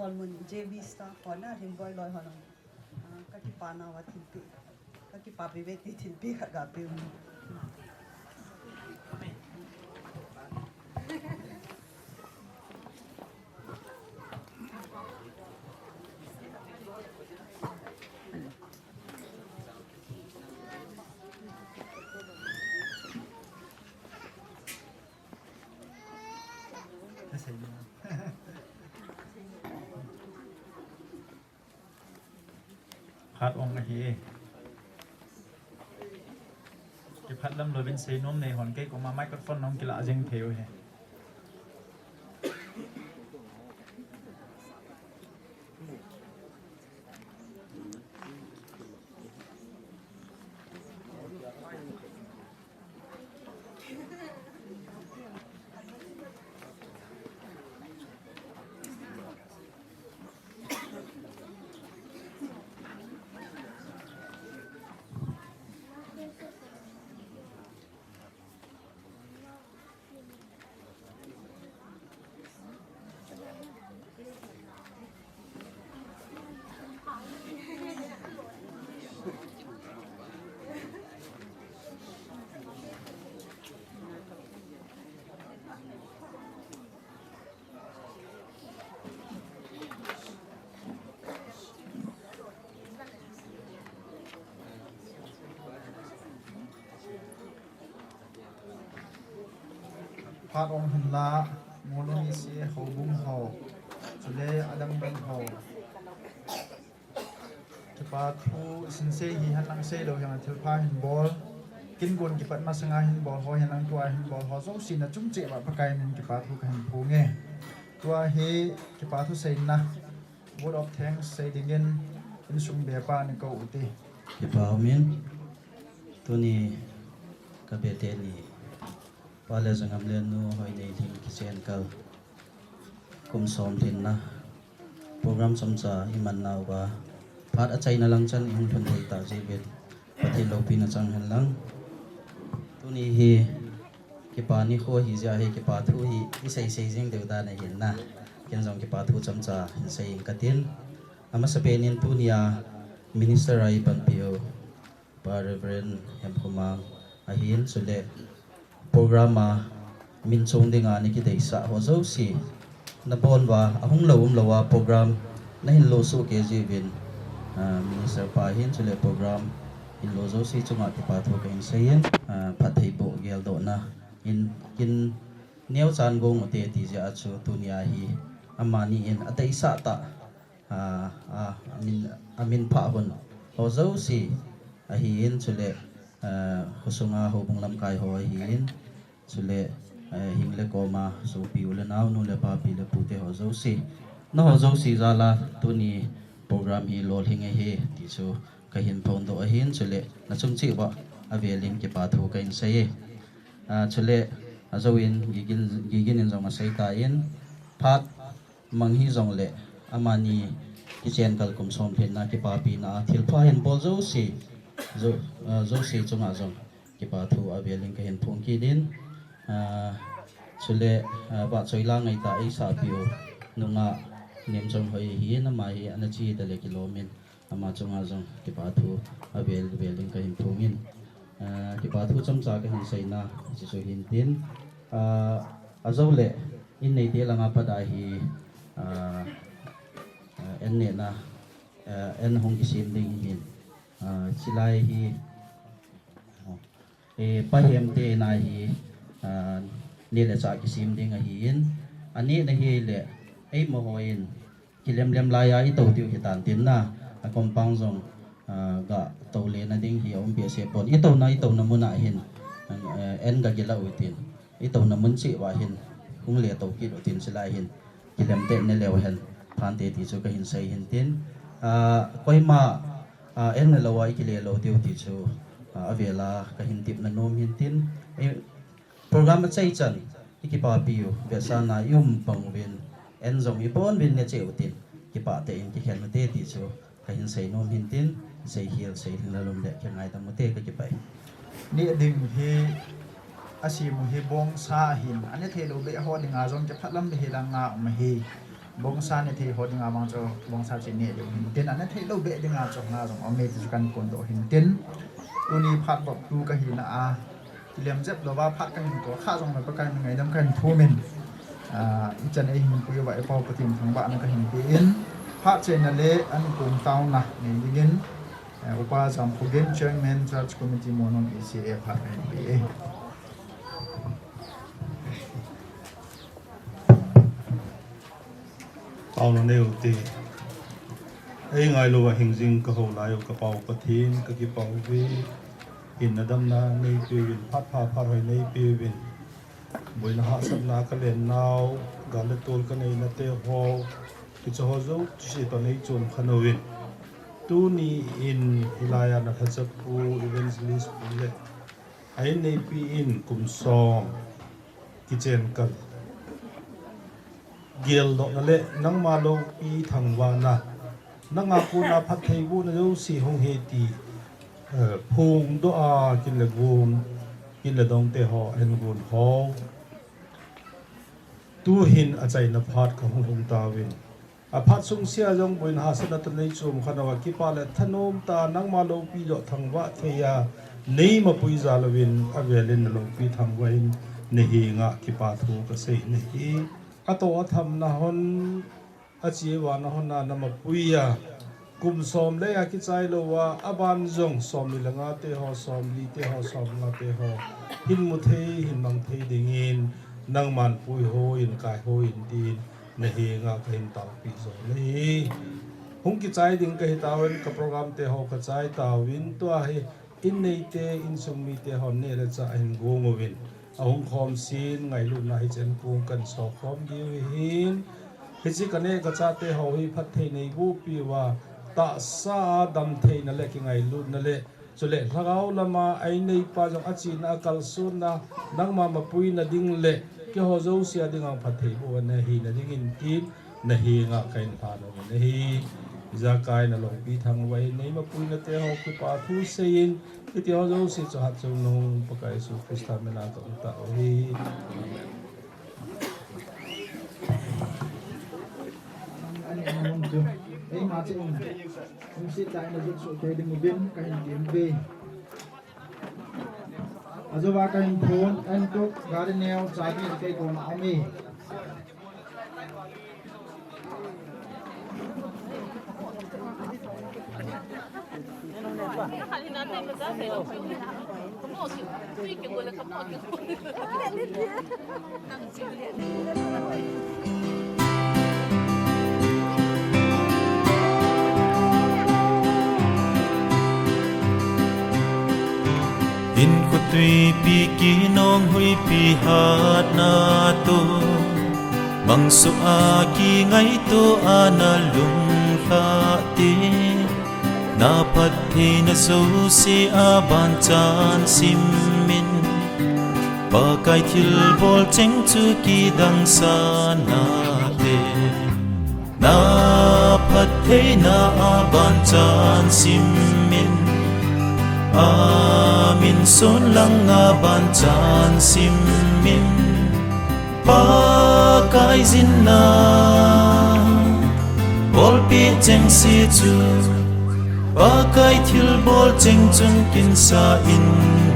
คนมันเจวีสตาร์คนน่ะทิ้งบ่อยลอยหอนก็ที่ปานาว่าทิ้งปีก็ที่ปาไปเวทีทิ้งปีกับกาปิวพัดองค์เฮที่พัดลำโดยเป็นเซนมในหอนเก๊กออกมาไมโครโฟนน้องกีฬาเจงเทวเฮพัดองค์หันละโมโนนิเซียเขาบุ้งเขาสุเลอดังบังเขาที่ปาทูสินเซฮีหันลังเซโดยังเทลพาหินบอลกินกวนกิปัดมาสงาหินบอลเขาเห็นลังตัวหินบอลเขาส่งสินจุ้มเจ็บปะไกนึงกิปาทูกันพูเงตัวเฮกิปาทูเซนนะ Word of thanks เซดิเงินอินสุงเบียปานี่ก็อุติกิปามินตัวนี้กเบเตนี่ปาเลจงามเลียนนูหอยในทีมกิเซนเกลกุมสอมทินนะโปรแกรมสมจ่าอิมันนาวว่าพัดอาใจนาลังจันอิงทุนไทยตาเจเบตปฏิโลปีนาจังหันลังตัวนี้ฮีกิปานี่โคฮิจาฮีกิปาทูฮีอิใส่เซจิงเดียวดาในเห็นนะ ken jong ki pa thu chamcha hin sei katin ama sapenin tunia minister ai ban pio pa reverend hem khomang ahin sule programa min chung dinga ni ki dei sa ho zo si na bon wa ahung lawa program na hin lo so ke ji win minister pa hin sule program in lo zo si chunga ki pa thu ka in seien pathei bo gel do na in kin neu chan gong te ti ja chu tunia hi amani in atai sa ta amin pha hon ho zo si a hin chule hosunga ho bunglam kai ho hin chule hingle koma so piule naw nu le pa pi le pute ho zo si na ho zo si za la tuni program hi lol hinge he ti chu ka hin phon do a hin chule na chung chi ba avelin ki pa thu ka in sei chule azawin gigin in zong sai ta in phat manghi zong le amani ki chen kal kum som phen na ki pa pi na thil pha hin bol zo si zo si chunga zong ki pa thu avelin ka hin phung ki din chule ba choila ngai ta ai sa pio nunga nem jong hoi hi na ma hi ana chi da le kilomin ama chunga jong ki pa thu avelin ka hin phungin ki pa thu chamcha ka hin sei na chi so hin tin azole in nei te langa pada hi en ne na en hong ki sim ding hin chilai hi pa hem te na hi ni le cha ki sim ding a hi in ani na hi le ei mo hoin ki lem la ya i to tiu hi tan tin na a compound zong ga to le na ding hi om be se pon i to na muna hin en ga gila uitin i to na mun chi wa hin kung le to ki do tin sila hin ki lem te ne lew hen phan te ti chu ka hin sei hin tin koi ma en na lawa ki le lo tiu ti chu avela ka hin tip na nom hin tin program chai chan ki pa piu be sa na yum pang win en zong i pon win ne cheu tin ki pa te in ki khen te ti chu ka hin sei nom hin tin sei hiel sei thing la lum le ke ngai ta mo te ka ki pai ni ding hi asim hi bong sa hin ane the lo be ho dinga jong ke phatlam be hi langa ma hi bong sa ne the ho dinga bang cho bong sa chi ne tin ane the lo be dinga cho na jong ame ti kan kon do hin tin tu ni phat bok tu ka hi na lem jep lo ba phat kan to kha jong ma pa kan ngai dam kan thu min chan ai hin pu wa pa pa tim thang ba na ka hin ti in phat chen na le an kum taw na ni digin upa jam phugen chairman church committee monon ECA phat NPA tao nó nêu thì ấy ngày lúc hình dung cái hồ lại cái bầu cái thiên cái bầu vi in là đâm na nei piu vin phát hồi nei piu vin buổi na hạ sắp na cái lên nào gà lên tôn cái này là tê hồ thì cho họ dấu chỉ toàn nei chôn khăn vin tu ni in ilaya na thật sự evangelist bule ấy nei pi in cùng song kitchen cần gel do na le nang ma lo pi thang wa na nang a ku na phat thei bu na jo si hong he ti phung do a kin le gun kin le dong te ho en gun ho tu hin a chai na phat ka hong ta win a phat sung sia jong boin ha sa na ta nei chum khana wa ki pa le thanom ta nang ma lo pi do thang wa theya nei ma pui za lo win a velin lo pi thang wa in ne hi nga ki pa thu ka sei ne hi ato tham na hon achi wa na hon na ma puya kum som le ya ki chai lo wa aban jong som ni langa te ho som li te ho som nga te ho hin mu the hin mang the ding in nang man pui ho in kai ho in tin ne hi nga ka hin taw pi zo ni hung ki chai ding ka hi tawin ka program te ho ka chai tawin to hi in nei te in sum mi te hon ne la cha hin go ngo win ahung khom sin ngai lu na hi chen kung kan so khom di hin hi chi kane ka cha te ho hi phat thei nei bu pi wa ta sa dam thei na le ki ngai lu na le chule thagau lama ai nei pa jong achi na kal sun na nang ma ma pui na ding le ki ho zo sia ding ang phat thei bu na hi na ding in tin na hi nga kain pha no na hi za kai na long pi thang wai nei ma pui na te ho ku pa thu sein ki ti ho zo si cho hat zo no pa kai su krista me na ta hi chu ei ma che ong si tai na ju so te ding bin ka hin game ve azowa ka hin phone and to gardenel chabi ke kon ami in ko tui pi ki nong hui pi hat na to mang su a ki ngai to ana lung kha ti na pat thi na so si a ban chan sim min pa kai thil bol cheng chu ki dang sa na te na pat the na a ban chan sim min amin son lang nga ban chan sim min pa kai zin na bol pi cheng si chu pa kai thil bol cheng chun kin sa in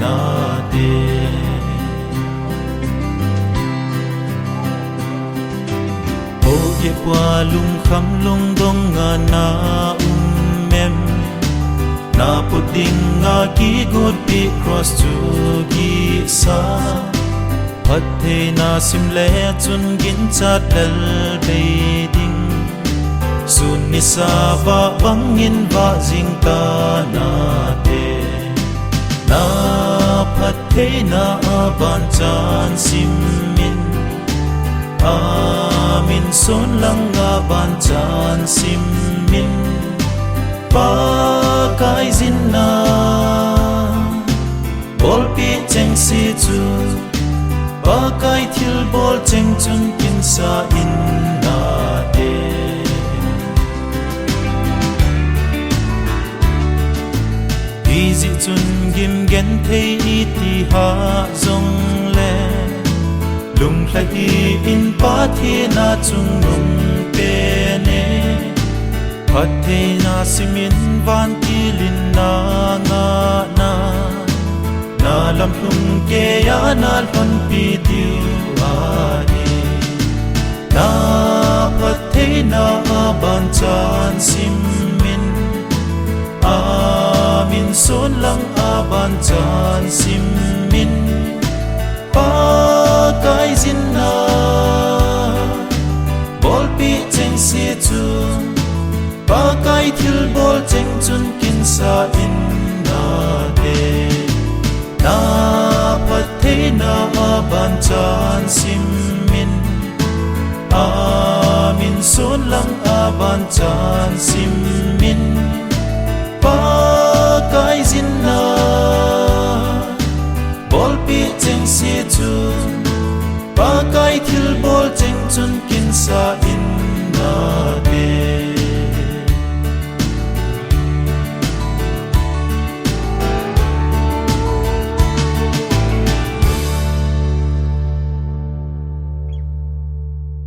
na de o ye kwa lung kham lung dong nga na mem na puting nga ki good pi cross to gi sa pathe na sim le chun gin chat lal be ding sun ni sa ba bangin ba jing ta na te na pathe na ban chan sim min amin son lang nga ban chan sim min pa kai zin na bol pi cheng si chu pa kai thil bol cheng chun kin sa in na de easy chun gim gen thei ti ha zong le lung khai in pa thi na chung lung pe ne pathe na simin van kilin na nga na lam hlung ke ya na lon pi tiu ani na pathe na ban chan simin amin son lang ban chan simin pa kai zin na bol pi cheng si chu pa kai thil bol cheng chun kin sa in na de na pathe na ban chan sim min amin son lang ban chan sim min pa kai zin na bol pi cheng si chu pa kai thil bol cheng chun kin sa in na